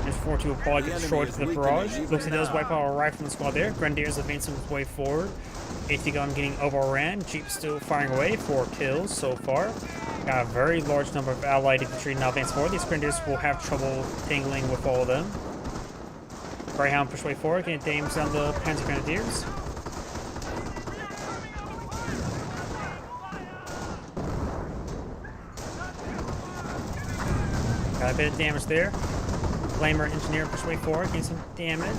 MG42 will probably get destroyed to the barrage. Looks he does wipe out a rifle from the squad there. Grenadiers advancing his way forward. AT gun getting overran. Jeep still firing away. 4 kills so far. Got a very large number of allied infantry now advancing forward. These Grenadiers will have trouble tangling with all of them. Greyhound push way forward, getting damage on the Panzer Grenadiers. Got a bit of damage there. Flamer engineer push way forward, getting some damage.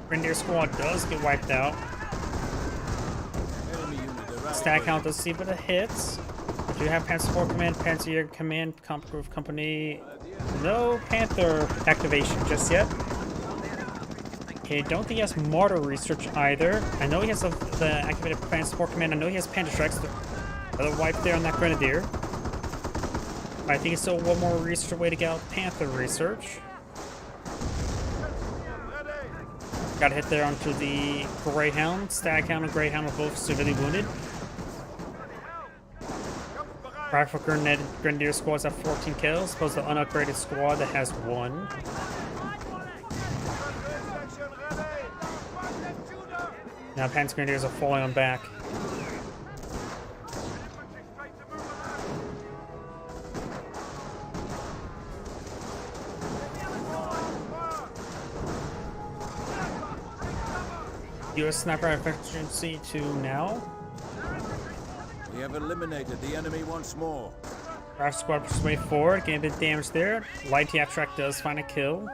Grenadier squad does get wiped out. Stack count does see a bit of hits. We do have Panther Support Command, Panzer Command, Comp Group Company. No Panther activation just yet. Okay, don't think he has Mortar research either. I know he has the activated Panther Support Command. I know he has Panther Strikes. Another wipe there on that Grenadier. I think it's still one more research way to get out Panther research. Got a hit there onto the Greyhound. Staghound and Greyhound are both severely wounded. Rifle Grenadier squads have 14 kills, opposed to the unupgraded squad that has 1. Now Panther Grenadiers are falling on back. US sniper efficiency to now. We have eliminated the enemy once more. Rifle squad pushes way forward, getting a bit of damage there. Light TF track does find a kill.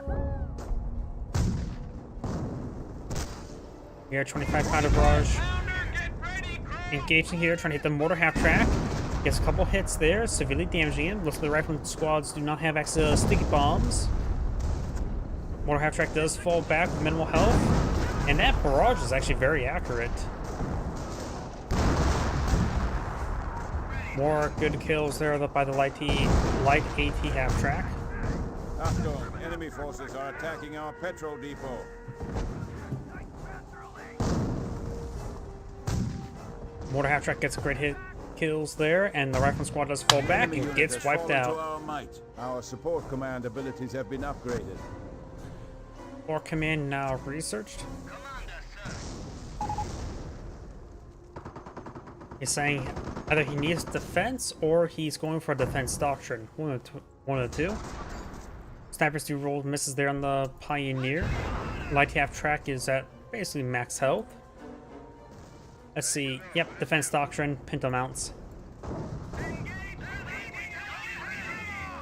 We are 25 pounder barrage. Engaging here, trying to hit the mortar half track. Gets a couple hits there, severely damaging him. Looks like the rifleman squads do not have access to sticky bombs. Mortar half track does fall back with minimal health. And that barrage is actually very accurate. More good kills there by the light AT half track. Achtung, enemy forces are attacking our petrol depot. Mortar half track gets a great hit kills there, and the rifleman squad does fall back and gets wiped out. Our support command abilities have been upgraded. Or command now researched. He's saying either he needs defense or he's going for defense doctrine. One of the two. Snipers do roll misses there on the Pioneer. Light half track is at basically max health. Let's see. Yep, defense doctrine, pinto mounts.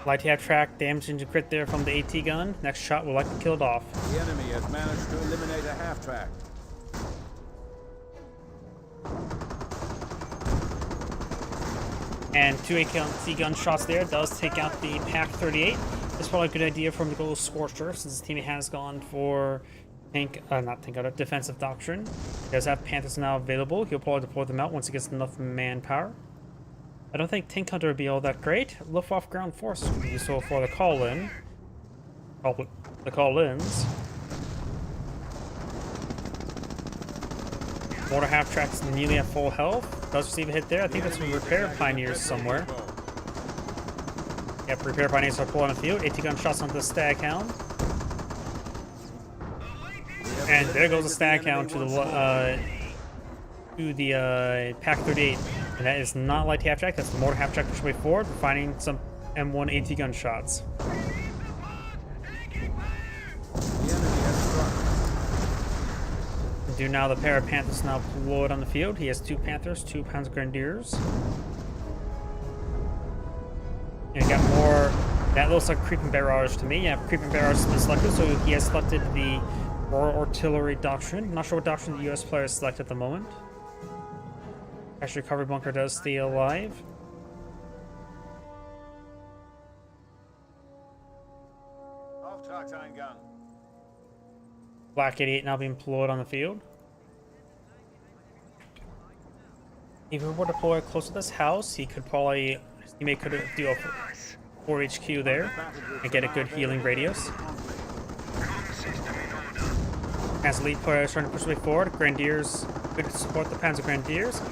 Light half track, damage into crit there from the AT gun. Next shot will likely kill it off. The enemy has managed to eliminate a half track. And 2 AT gun shots there does take out the PAC-38. It's probably a good idea for him to go Scorcher since his teammate has gone for defensive doctrine. He does have Panthers now available. He'll probably deploy them out once he gets enough manpower. I don't think Tank Hunter would be all that great. Luftwaffe ground forces could be useful for the call-in. The call-ins. Mortar half track's nearly at full health. Does receive a hit there. I think that's from repair pioneers somewhere. Yep, repair pioneers are pulling on the field. AT gun shots onto the Staghound. And there goes the Staghound to the PAC-38. And that is not light half track, that's the mortar half track push way forward. We're finding some M1 AT gun shots. Do now the pair of Panthers now deployed on the field. He has 2 Panthers, 2 Panzer Grenadiers. And got more. That looks like creeping barrage to me. Yeah, creeping barrage has been selected, so he has selected the Royal Artillery Doctrine. Not sure what doctrine the US player selected at the moment. Cash recovery bunker does stay alive. Black 88 now being deployed on the field. If we were to deploy close to this house, he could probably, his teammate could do a 4 HQ there and get a good healing radius. As lead player is trying to push way forward, Grenadiers could support the Panzer Grenadiers.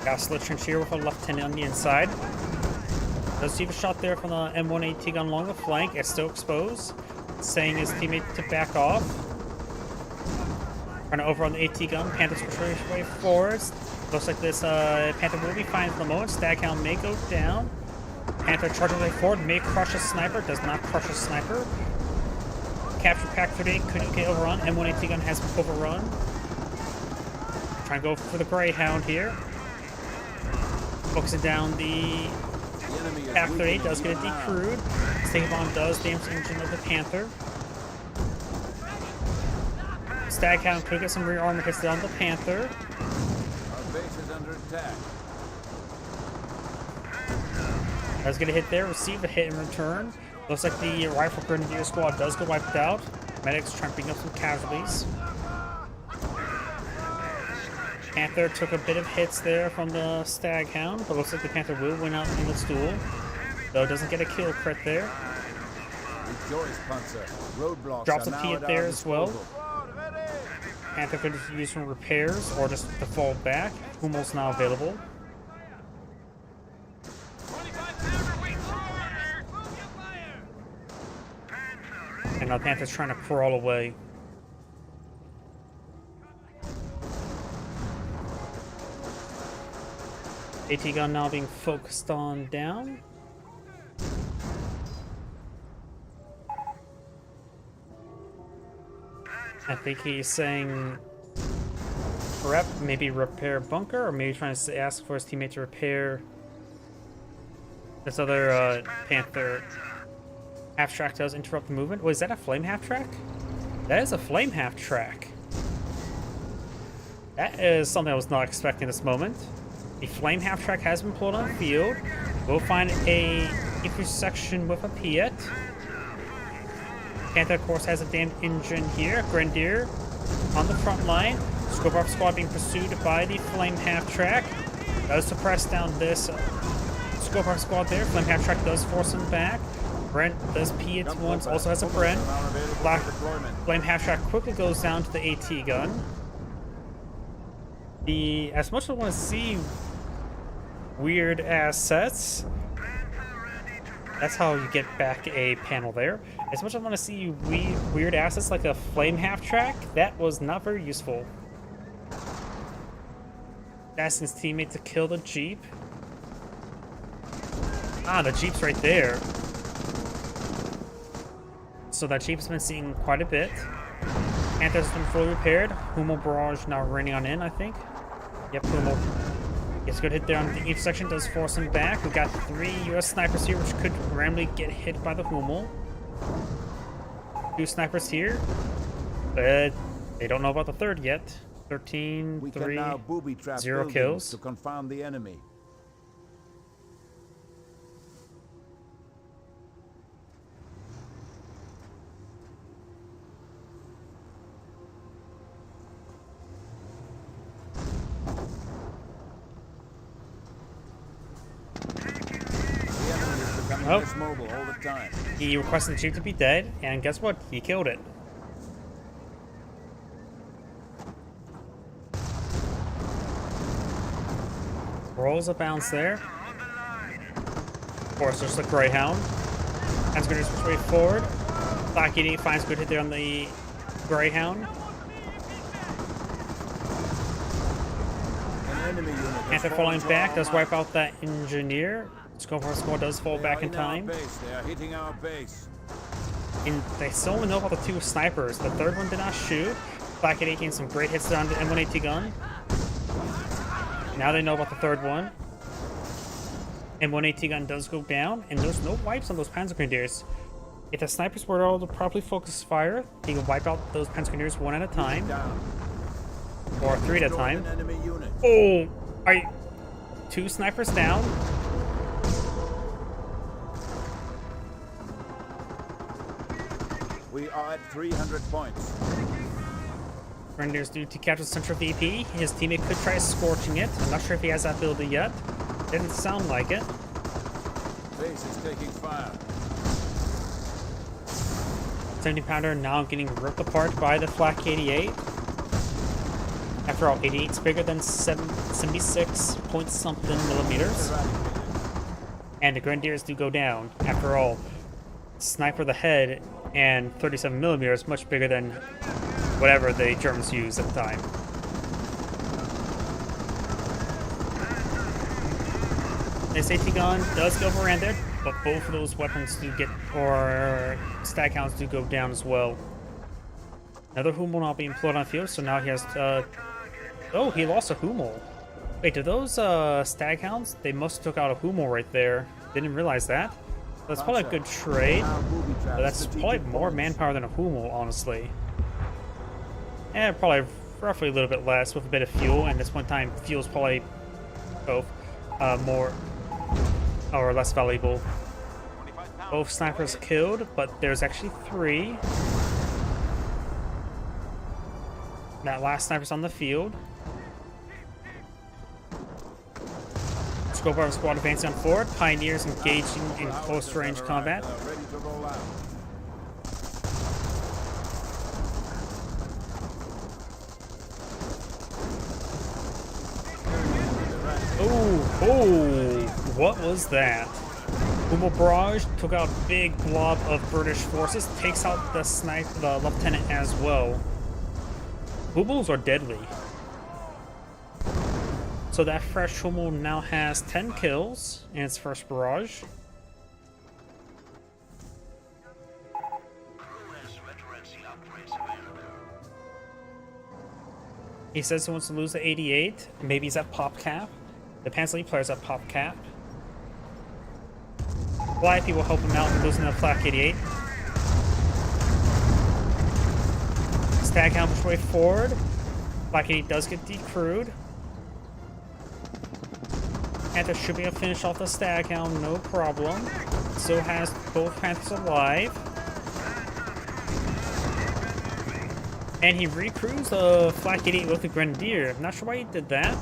Got a slit trench here with a lieutenant on the inside. Does see a shot there from the M1 AT gun along the flank. It's still exposed, saying his teammate to back off. Trying to overrun the AT gun. Panther's pushing his way forwards. Looks like this Panther will be fine for the moment. Staghound may go down. Panther charges way forward, may crush a sniper, does not crush a sniper. Capture Pack 38 couldn't get overrun. M1 AT gun has been overrun. Trying to go for the Greyhound here. Focusing down the Pack 38, does get a decrewed. Sting bomb does damage the engine of the Panther. Staghound could get some rear armor hits down the Panther. Our base is under attack. Does get a hit there, receive a hit in return. Looks like the Rifle Grenadier squad does get wiped out. Medics trying to bring up some casualties. Panther took a bit of hits there from the Staghound, but looks like the Panther will win out in this duel. Though it doesn't get a kill crit there. Rejoice, Panzer. Roadblocks Drops a are now Fiat at there our as well. disposal. Panther could use some repairs or just to fall back. Hummel's now available. And now Panther's trying to crawl away. AT gun now being focused on down. I think he's saying prep, maybe repair bunker, or maybe trying to ask for his teammate to repair this other Panther. Half-track does interrupt the movement. Was that a flame half-track? That is a flame half-track. That is something I was not expecting this moment. The flame half-track has been pulled on the field. We'll find a intersection with a Piet. Panther, of course, has a damned engine here. Grenadier on the front line. Scope squad being pursued by the flame half-track. Does suppress down this Scope squad there. Flame half-track does force him back. Brent does Piet once, also has a Brent. Black flame half-track quickly goes down to the AT gun. As much as I want to see weird assets, that's how you get back a panel there. As much as I want to see weird assets like a flame half-track, that was not very useful. Asking his teammate to kill the Jeep. Ah, the Jeep's right there. So that Jeep's been seen quite a bit. Panther's been fully repaired. Hummel Barrage now raining on in, I think. Yep, Hummel gets a good hit there on the intersection, does force him back. We got 3 US snipers here, which could randomly get hit by the Hummel. 2 snipers here, but they don't know about the third yet. 13, We 3, can now booby trap 0 buildings kills. to confound the enemy. Oh. Less mobile all the time. He requested the Jeep to be dead, and guess what? He killed it. Rolls a bounce there. Of course, there's the Greyhound. That's going to switch way forward. Black 88 finds good hit there on the Greyhound. An enemy unit has Panther fallen falling to back our does line. wipe out that engineer. Scope squad does fall They back are in our time. base. They are hitting our base. And they still only know about the 2 snipers. The third one did not shoot. Black 88 getting some great hits on the M1AT gun. Now they know about the third one. M1AT gun does go down, and there's no wipes on those Panzer Grenadiers. If the snipers were able to properly focus fire, they can wipe out those Panzer Grenadiers 1 at a time, Down. or 3 at a Destroyed time. an enemy unit. Oh! Are you... 2 snipers down? We are at 300 points. Grenadiers do to capture the central VP. His teammate could try scorching it. I'm not sure if he has that ability yet. Didn't sound like it. Base is taking fire. 70-pounder now getting ripped apart by the Flak 88. After After all, 88's bigger than 76 point something millimeters. And the Grenadiers do go down. After all, sniper the head and 37 millimeters much bigger than whatever the Germans used at the time. This AT gun does go overran there, but both of those weapons do get, or stag hounds do go down as well. Another Hummel now being pulled on field, so now he has, oh, he lost a Hummel. Wait, do those stag hounds? They must have took out a Hummel right there. Didn't realize that. That's probably a good trade, but that's probably more manpower than a Hummel, honestly. And probably roughly a little bit less with a bit of fuel, and this one time fuel's probably both more or less valuable. Both snipers killed, but there's actually 3. That last sniper's on the field. Scope our squad advancing on forward. Pioneers engaging in close range combat. Oh, what was that? Hummel barrage took out a big blob of British forces, takes out the lieutenant as well. Hummels are deadly. So that fresh Hummel now has 10 kills in its first barrage. He says he wants to lose the 88. Maybe he's at pop cap. The Panzer player's at pop cap. Calliope will help him out in losing the flak 88. Stag hound push way forward. Flak 88 does get decrewed. Panther should be able to finish off the stag hound, no problem. Still has both Panthers alive. And he recruits the flak 88 with the Grenadier. I'm not sure why he did that.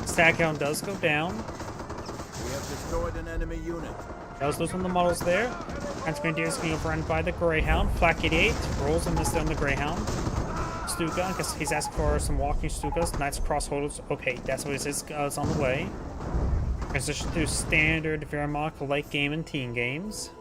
Stag hound does go down. We have destroyed an enemy unit. Does lose one of the models there. Grenadier is being overrun by the Greyhound. Flak 88 rolls and misses on the Greyhound. Stuka, I guess he's asking for some walking Stukas. Knights crossholders. Okay, that's what it is. It's on the way. Transition to standard Wehrmacht late game and team games.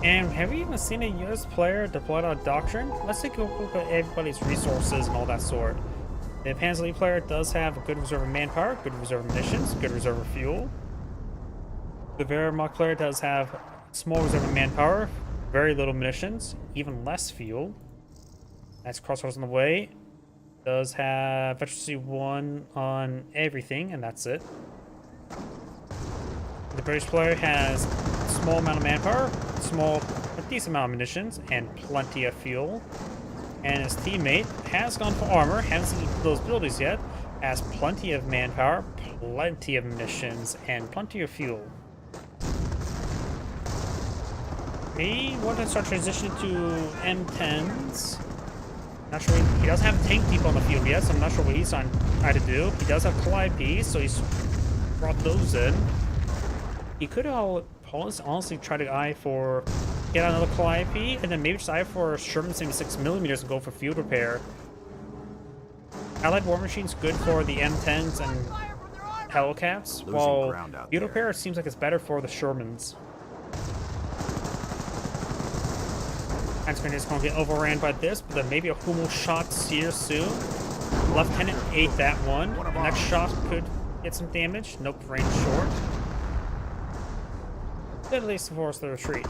And have you even seen a US player deployed on Doctrine? Let's take a look at everybody's resources and all that sort. The Panzer player does have a good reserve of manpower, good reserve of munitions, good reserve of fuel. The Wehrmacht player does have small reserve of manpower, very little munitions, even less fuel. That's crossroads on the way. Does have Veterancy 1 on everything, and that's it. The British player has a small amount of manpower, a decent amount of munitions, and plenty of fuel. And his teammate has gone for armor, haven't seen those abilities yet, has plenty of manpower, plenty of munitions, and plenty of fuel. May want to start transitioning to M10s. Not sure he doesn't have tank people on the field yet, so I'm not sure what he's trying to do. He does have Calliope, so he's brought those in. He could honestly try to get another Calliope, and then maybe just eye for Sherman 76mm and go for field repair. Allied War Machine's good for the M10s and Hellcats, while field repair seems like it's better for the Shermans. Is going to get overran by this, but then maybe a Hummel shot here soon. Lieutenant ate that one. The next shot could get some damage. Nope, range short. At least force the retreat.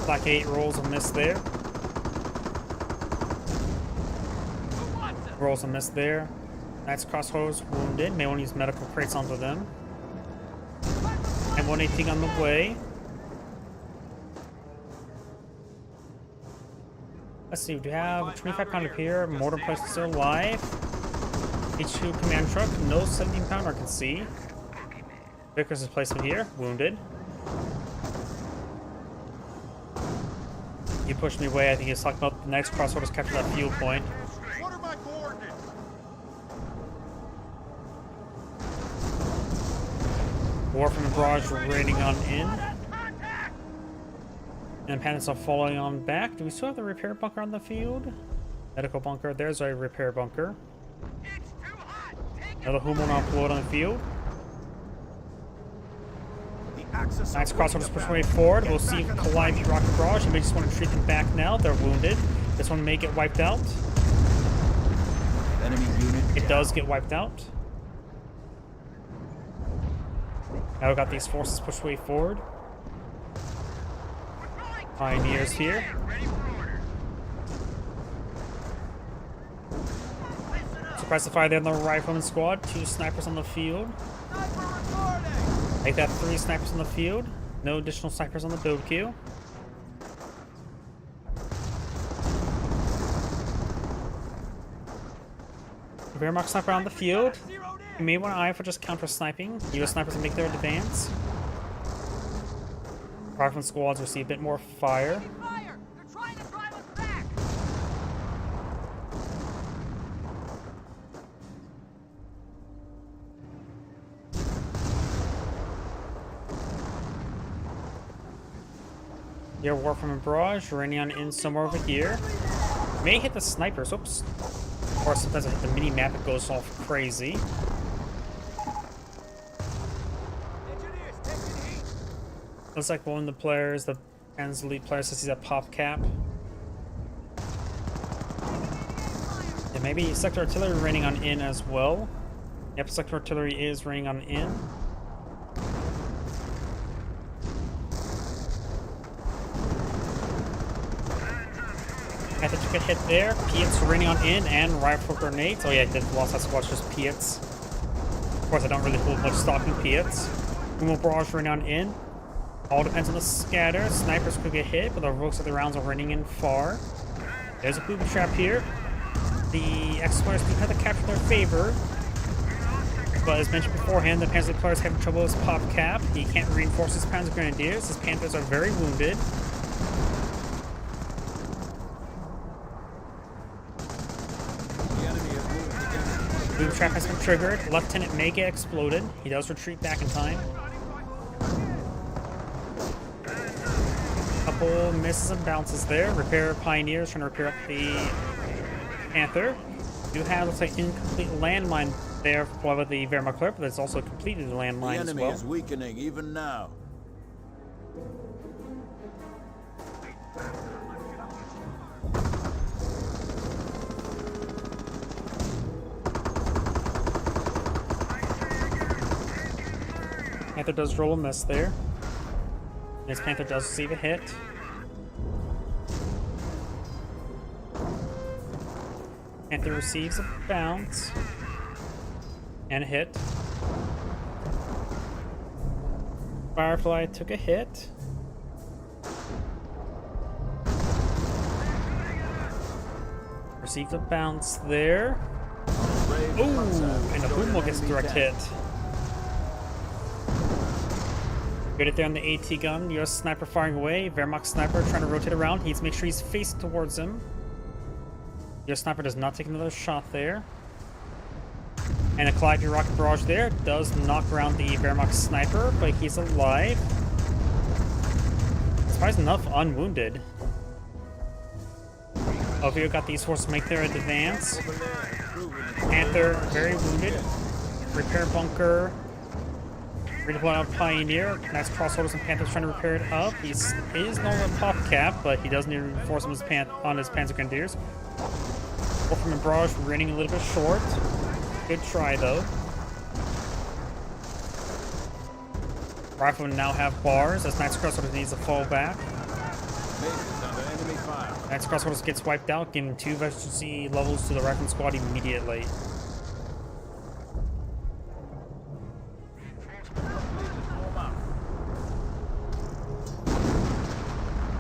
Black 8 rolls a miss there. Rolls a miss there. Knights crossbows wounded. May want to use medical crates onto them. And 118 on the way. Let's see, we have a 25 pounder here, mortar post still alive. H2 command truck, no 17 pounder I can see. Vickers' placement here, wounded. He pushed me away, I think he's talking about the next crossorders capture that fuel point. What are my coordinates? War from the barrage raining on in. And Panthers are following on back. Do we still have the repair bunker on the field? Medical bunker. There's a repair bunker. Another Humo now deployed on the field. Nice crossovers push way forward. We'll see if we collide the rocket barrage. You may just want to treat them back now. They're wounded. This one may get wiped out. Enemy unit. It does get wiped out. Now we got these forces pushed way forward. Pioneers here. Surprise the fire there on the rifleman squad. 2 snipers on the field. Make that 3 snipers on the field. No additional snipers on the build queue. Wehrmacht sniper on the field. You may want to eye for just counter sniping. US snipers can make their advance. Rifleman squads will see a bit more fire. Fire! They're trying to drive us back! Yeah, war from a barrage, raining on in somewhere over here. May hit the snipers, oops. Or sometimes I hit the mini map, it goes all crazy. Looks like one of the players, the Pan's elite player, says he's a pop cap. Yeah, maybe sector artillery raining on in as well. Yep, sector artillery is raining on in. Panther took a hit there. Piets raining on in and rifle grenades. Oh yeah, I did lost that squad, just Piets. Of course, I don't really hold much stock in Piets. Humo barrage raining on in. All depends on the scatter. Snipers could get hit, but the rooks of the rounds are raining in far. There's a booby trap here. The X-Players do have the capture in their favor. But as mentioned beforehand, the Panzer players having trouble with his pop cap. He can't reinforce his Panzer Grenadiers. His Panthers are very wounded. Booby trap has been triggered. Lieutenant may get exploded. He does retreat back in time. Couple misses and bounces there. Repair Pioneers trying to repair up the Panther. Do have, looks like, incomplete landmine there for the Wehrmacht player, but it's also completed the landmine as well. The enemy is weakening even now. Panther does roll a miss there. This Panther does receive a hit. Panther receives a bounce. And a hit. Firefly took a hit. Received a bounce there. Ooh, and the Humo gets a direct hit. Good it there on the AT gun. US sniper firing away. Wehrmacht sniper trying to rotate around. He needs to make sure he's facing towards him. US sniper does not take another shot there. And a Calliope rocket barrage there does knock around the Wehrmacht sniper, but he's alive. Surprised enough, unwounded. Ovio got these forces to make their advance. Panther very wounded. Repair bunker. Redeploy on Pioneer. Nice crossholders and Panthers trying to repair it up. He is no longer pop cap, but he does need to reinforce on his Panzer Grenadiers. War from a barrage running a little bit short. Good try though. Riflemen now have bars as Knight's Crossholders needs to fall back. Knight's Crossholders gets wiped out, giving 2 efficiency levels to the Rifleman squad immediately.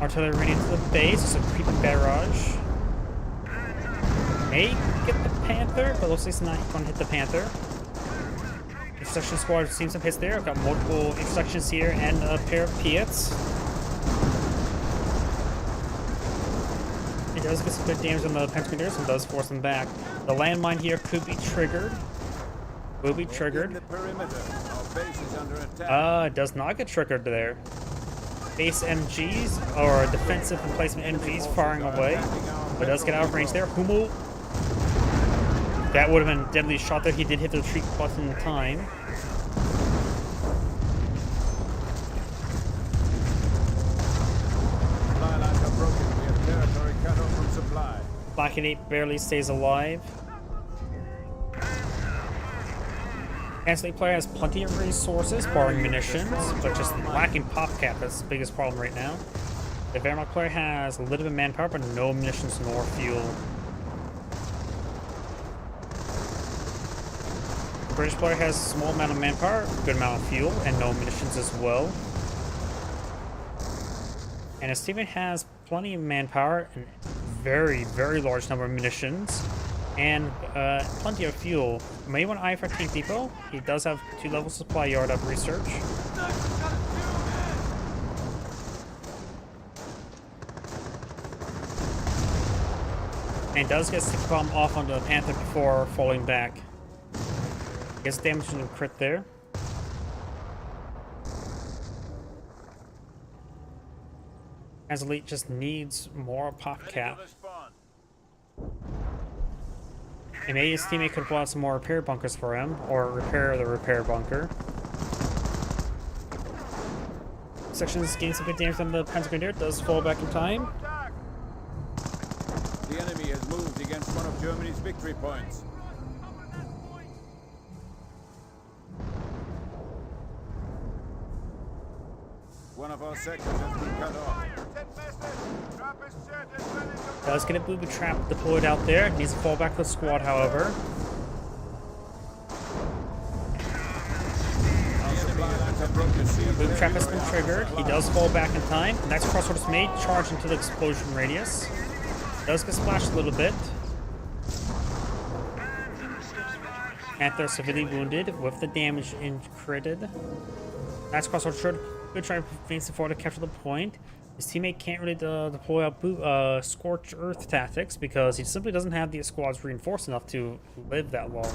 Artillery running into the base. It's a creeping barrage. May get the Panther, but looks like it's not going to hit the Panther. Intersection squad seems some hits there. I've got multiple intersections here and a pair of Piets. It does get some good damage on the Panzer Grenadiers and does force them back. The landmine here could be triggered. Will be triggered. base is under attack. Does not get triggered there. Base MGs, or defensive emplacement MGs firing away. But does get out of range there. Hummel. That would have been a deadly shot there. He did hit the retreat button in time. Supply lines are broken. We have territory cut off from supply. Black and 8 barely stays alive. Ansley player has plenty of resources, barring munitions, but just lacking pop cap. That's the biggest problem right now. The Wehrmacht player has a little bit of manpower, but no munitions nor fuel. The British player has a small amount of manpower, good amount of fuel, and no munitions as well. And his teammate has plenty of manpower and very, very large number of munitions. And plenty of fuel. May want to eye for Tank Depot. He does have 2-level supply yard up research. And does get stick bomb off onto the Panther before falling back. Gets damage to the crit there. As Elite just needs more pop cap. And maybe his teammate could pull out some more repair bunkers for him, or repair the repair bunker. Sections gain some good damage on the Panzer Grenadier, does fall back in time. The enemy has moved against one of Germany's victory points. One of our sectors has been cut off. Does get a booby trap deployed out there, needs to fall back to the squad, however. Booby trap has been triggered, he does fall back in time. Next crossroad is made, charge into the explosion radius. Does get splashed a little bit. Panther severely wounded with the damage critted. Next crossroad should try to advance forward to capture the point. His teammate can't really deploy out Scorch Earth tactics because he simply doesn't have the squads reinforced enough to live that long.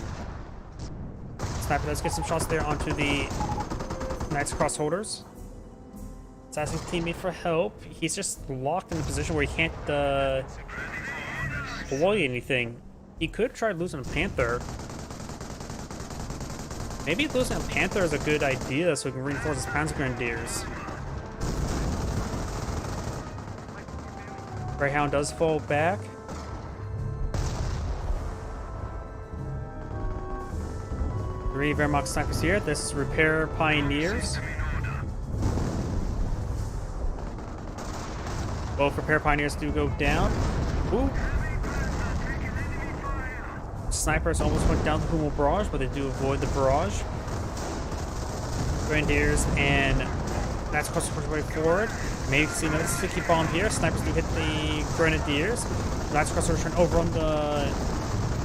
Sniper does get some shots there onto the Knights Crossholders. He's asking his teammate for help. He's just locked in a position where he can't deploy anything. He could try losing a Panther. Maybe losing a Panther is a good idea so he can reinforce his Panzer Grenadiers. Greyhound does fall back. Three Wehrmacht snipers here. This is Repair Pioneers. Both Repair Pioneers do go down. Ooh. Snipers almost went down the Hummel barrage, but they do avoid the barrage. Grenadiers and that's across the way forward. Maybe see another sticky bomb here. Snipers do hit the Grenadiers. That's across the return over on the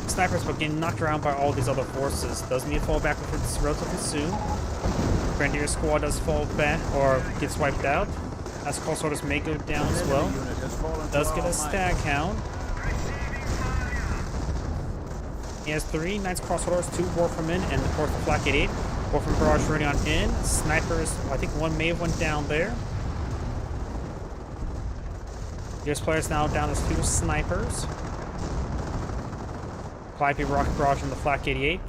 snipers, but getting knocked around by all these other forces. Does need to fall back this relatively soon. Grenadier squad does fall back or gets wiped out. As crossholders may go down as well. Does get a stag hound. He has 3 Knights Crossholders, 2 Warframen, and the 4th Flak 88. Warframen barrage running on in. Snipers, I think one may have went down there. US players now down as 2 snipers. Calliope rocket barrage on the Flak 88.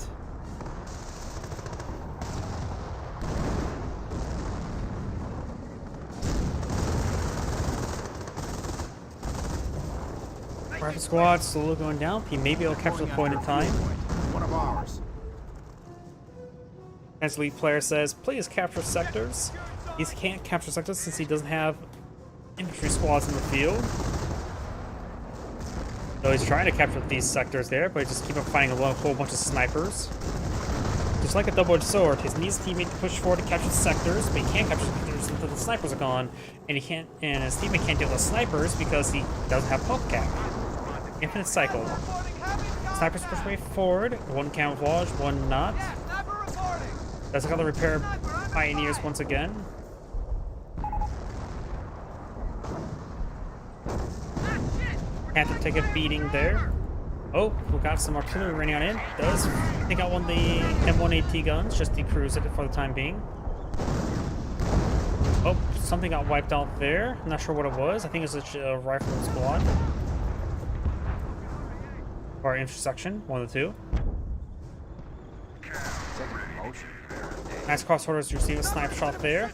Private squad slowly going down. He may be able to capture the point in time. One of ours. As lead player says, please capture sectors. He can't capture sectors since he doesn't have infantry squads in the field. So he's trying to capture these sectors there, but he just keep on fighting a whole bunch of snipers. Just like a double-edged sword, he needs his teammate to push forward to capture sectors, but he can't capture sectors until the snipers are gone, and his teammate can't deal with snipers because he doesn't have pop cap. Infinite cycle. Snipers push way forward. One camouflage, one not. That's another repair pioneers once again. Panther take a beating there. Oh, we got some artillery running on in. Does take out one of the M1AT guns, just decruise it for the time being. Oh, something got wiped out there. I'm not sure what it was. I think it's a rifle squad. Or intersection, one of the two. Nice cross orders to receive a snipe shot there.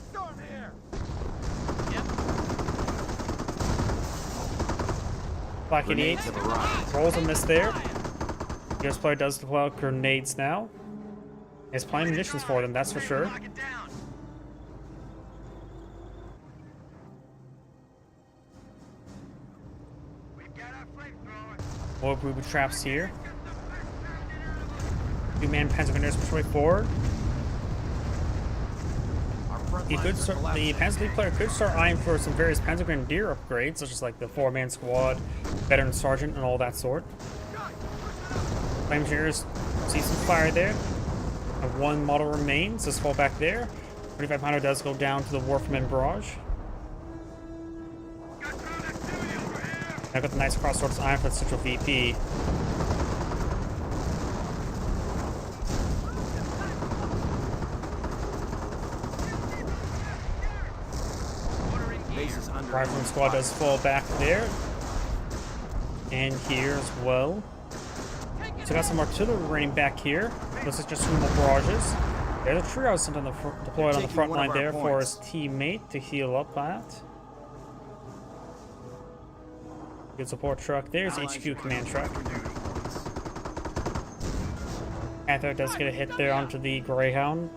Black 88 rolls a miss there. US player does deploy grenades now. There's plenty of munitions for them, that's for sure. More booby traps here. Two-man Panzer Grenadiers push way forward. The Panzer League player could start eyeing for some various Panzer Grenadier upgrades, such as like the 4-man squad, veteran sergeant, and all that sort. Flame Engineers see some fire there. And one model remains. Just fall back there. 2500 does go down to the Warfman barrage. I got the nice crossroads iron for the Central VP. Rifleman squad does fall back there. And here as well. So got some artillery raining back here. This is just some more barrages. There's a trio sent on the deployed on the front line there for his teammate to heal up at. Good support truck. There's HQ command truck. Panther does get a hit there onto the Greyhound.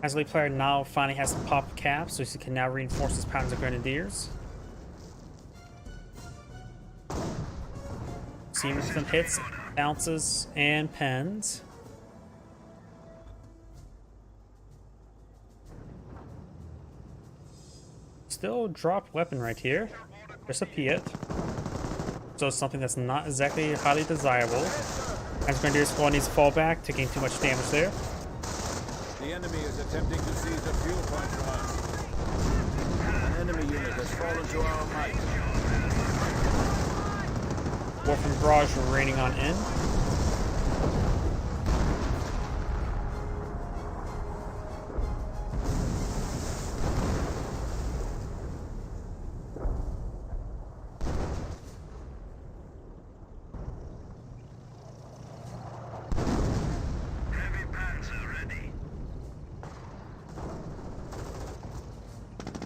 As the lead player now finally has some pop caps, so he can now reinforce his Panzer Grenadiers. Seeing some hits, bounces, and pens. Still dropped weapon right here. Just a Piet. So it's something that's not exactly highly desirable. Panzer Grenadier squad needs to fall back, taking too much damage there. The enemy is attempting to seize a fuel point from us. An enemy unit has fallen to our right. Warfman barrage raining on in.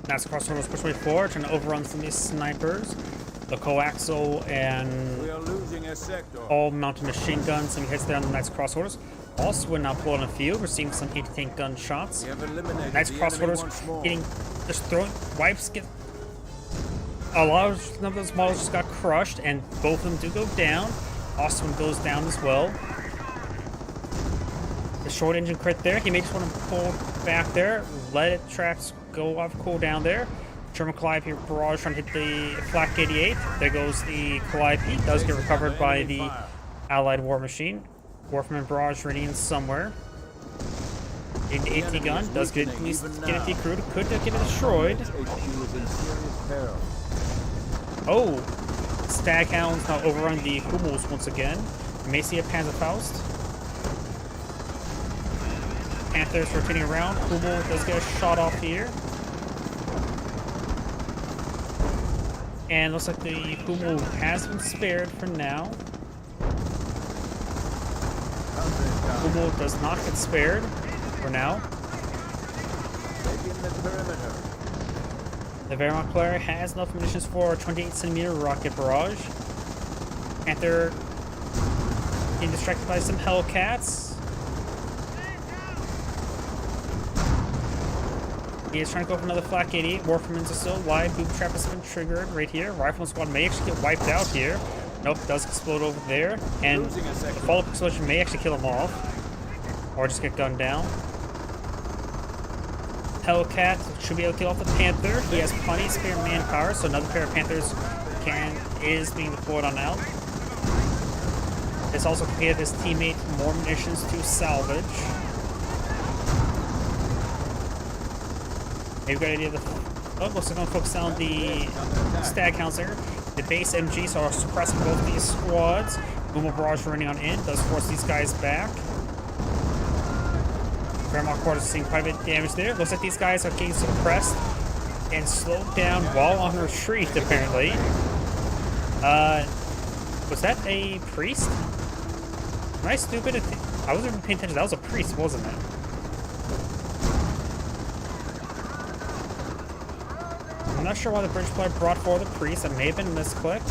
Nice crossovers push way forward, trying to overrun some of these snipers. The coaxial and We are losing a sector. all mounted machine guns, some hits there on the nice crossorders. Also, when now pulled on the field, we're seeing some anti-tank gun shots. We have eliminated Nice the enemy once crossorders, more. getting just throwing wipes. Get a lot of those models just got crushed, and both of them do go down. Also, one goes down as well. The short engine crit there. He may just want to pull back there, let it traps go off cooldown there. German Calliope barrage trying to hit the Flak 88. There goes the Calliope. Does get recovered by the Allied war machine. Warfman barrage running in somewhere. The AT gun does get it decrewed. Could get it destroyed. HQ is in serious peril. Oh, Staghounds now overrun the Hummels once again. You may see a Panzerfaust. Panthers rotating around. Hummel does get a shot off here. And looks like the Hummel has been spared for now. Hummel does not get spared for now. Taking the perimeter. The Wehrmacht player has enough munitions for a 28cm rocket barrage. Panther being distracted by some Hellcats. He is trying to go for another Flak 88. Warfman's are still alive. Booby trap has been triggered right here. Rifleman squad may actually get wiped out here. Nope, does explode over there. And the follow-up explosion may actually kill him off. Or just get gunned down. Hellcat should be able to kill off the Panther. He has plenty of spare manpower, so another pair of Panthers is being deployed on out. This also can give his teammate more munitions to salvage. Maybe a good idea to... Oh, looks like I'm gonna focus on the stag hounds there. The base MGs are suppressing both these squads. Boom barrage running on in does force these guys back. Wehrmacht quarters seeing quite a bit of damage there. Looks like these guys are getting suppressed and slowed down while on retreat, apparently. Was that a priest? Am I stupid? I wasn't even paying attention. That was a priest, wasn't it? I'm not sure why the bridge player brought forward the priest. That may have been misclicked.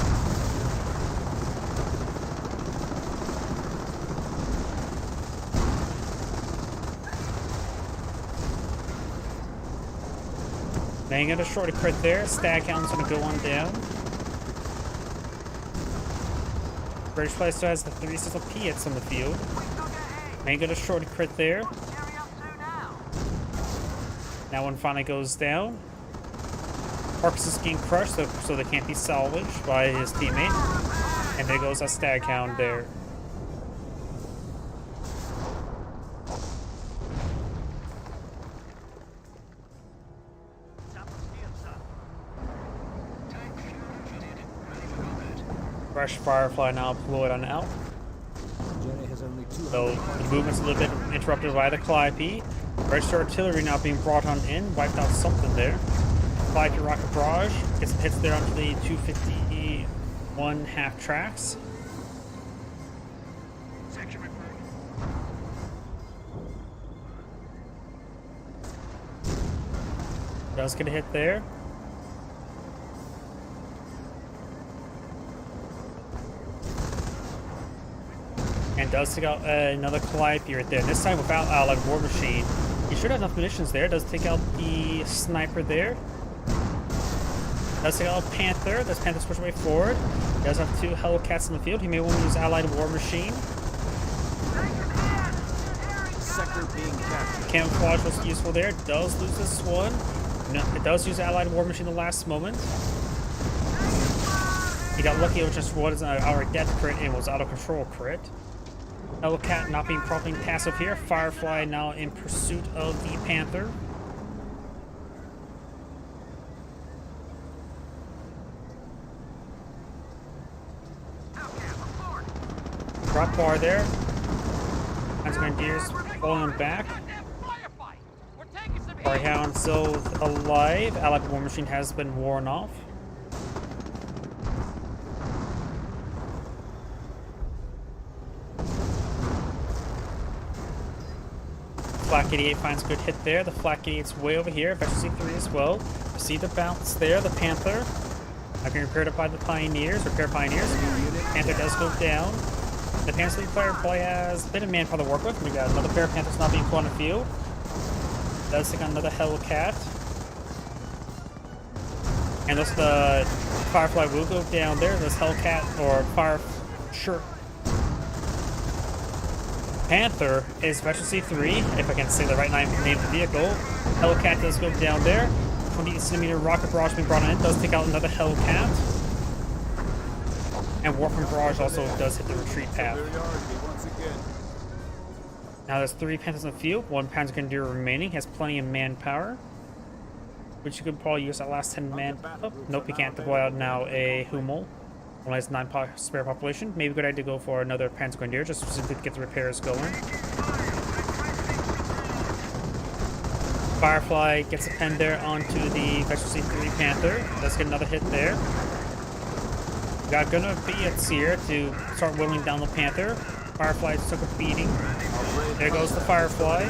Now you got a short crit there. Stag hound's gonna go on down. Bridge player still has the 3 sizzle P-hits on the field. Now you got a short crit there. That one finally goes down. Carcass is getting crushed, so they can't be salvaged by his teammate. And there goes a stag hound there. Fresh Firefly now deployed on out. Jerry has only 200 So the movement's a little bit interrupted by the Calliope. Register artillery now being brought on in, wiped out something there. Calliope rocket barrage gets some hits there onto the 251 half tracks. Section report. Does get a hit there. And does take out another Calliope right there. This time without Allied War Machine. He should have enough munitions there. Does take out the sniper there. Does take out a Panther. Does Panther push away forward. He does have 2 Hellcats in the field. He may want to use Allied War Machine. Sector being captured. Camouflage was useful there. Does lose this one. No, it does use Allied War Machine the last moment. He got lucky with just what is our death crit and was out of control crit. Hellcat not being properly passive here. Firefly now in pursuit of the Panther. Drop bar there. Grenadiers pulling him back. Firehound still alive. Allied War Machine has been worn off. Flak 88 finds a good hit there. The Flak 88's way over here. Efficiency 3 as well. You see the bounce there. The Panther. Now being repaired up by the Pioneers. Repair Pioneers. Panther does go down. The Panther player probably has a bit of manpower to work with. We got another pair of Panthers not being put on the field. Does take on another Hellcat. And thus the Firefly will go down there. This Hellcat or Panther is efficiency 3, if I can say the right name of the vehicle. Hellcat does go down there. 20cm rocket barrage being brought in. Does take out another Hellcat. And Warframe barrage also does hit the retreat path. Now there's 3 Panthers in the field. 1 Panzer Grenadier remaining. Has plenty of manpower. Which you could probably use that last 10 man. Oh, nope, you can't deploy out now a Hummel. Only has 9 spare population. Maybe a good idea to go for another Panzer Grenadier just simply to get the repairs going. Firefly gets a pen there onto the Efficiency 3 Panther. Does get another hit there. Got gonna be at Seer to start whittling down the Panther. Firefly took a beating. There goes the Firefly.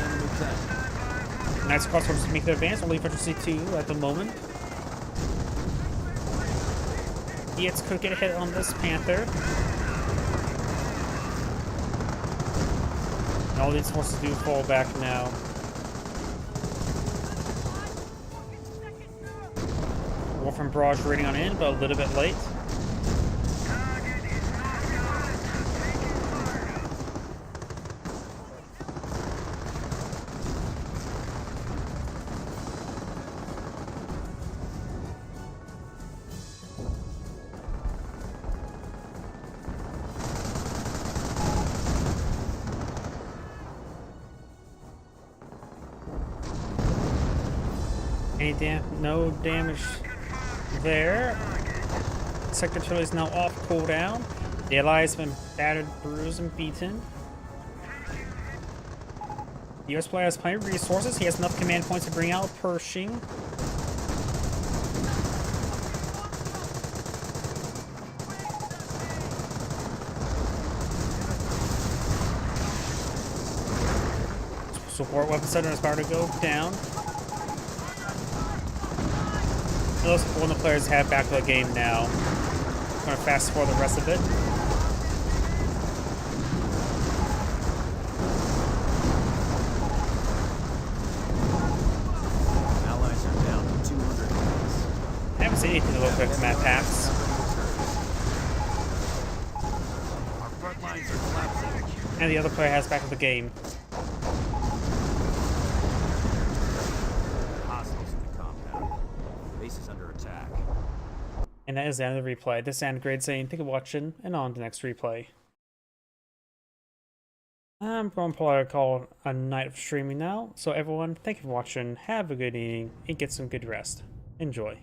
Nice crossforms to make the advance. Only Efficiency 2 at the moment. Yates could get a hit on this Panther. And all these horses do fall back now. Warframe barrage raiding on in, but a little bit late. No damage there. Sector 2 is now off cooldown. The allies have been battered, bruised, and beaten. The US player has plenty of resources. He has enough command points to bring out Pershing. Support weapon center is about to go down. Those one of the players have back to the game now. I'm gonna fast forward the rest of it. Allies are down to 200 points. I haven't seen anything to look like map packs. Our front lines are collapsing. And the other player has back to the game. Hostiles in the compound. Base is under attack. And that is the end of the replay. This is Angrade saying thank you for watching, and on to the next replay. I'm going to probably call it a night of streaming now. So everyone, thank you for watching, have a good evening, and get some good rest. Enjoy.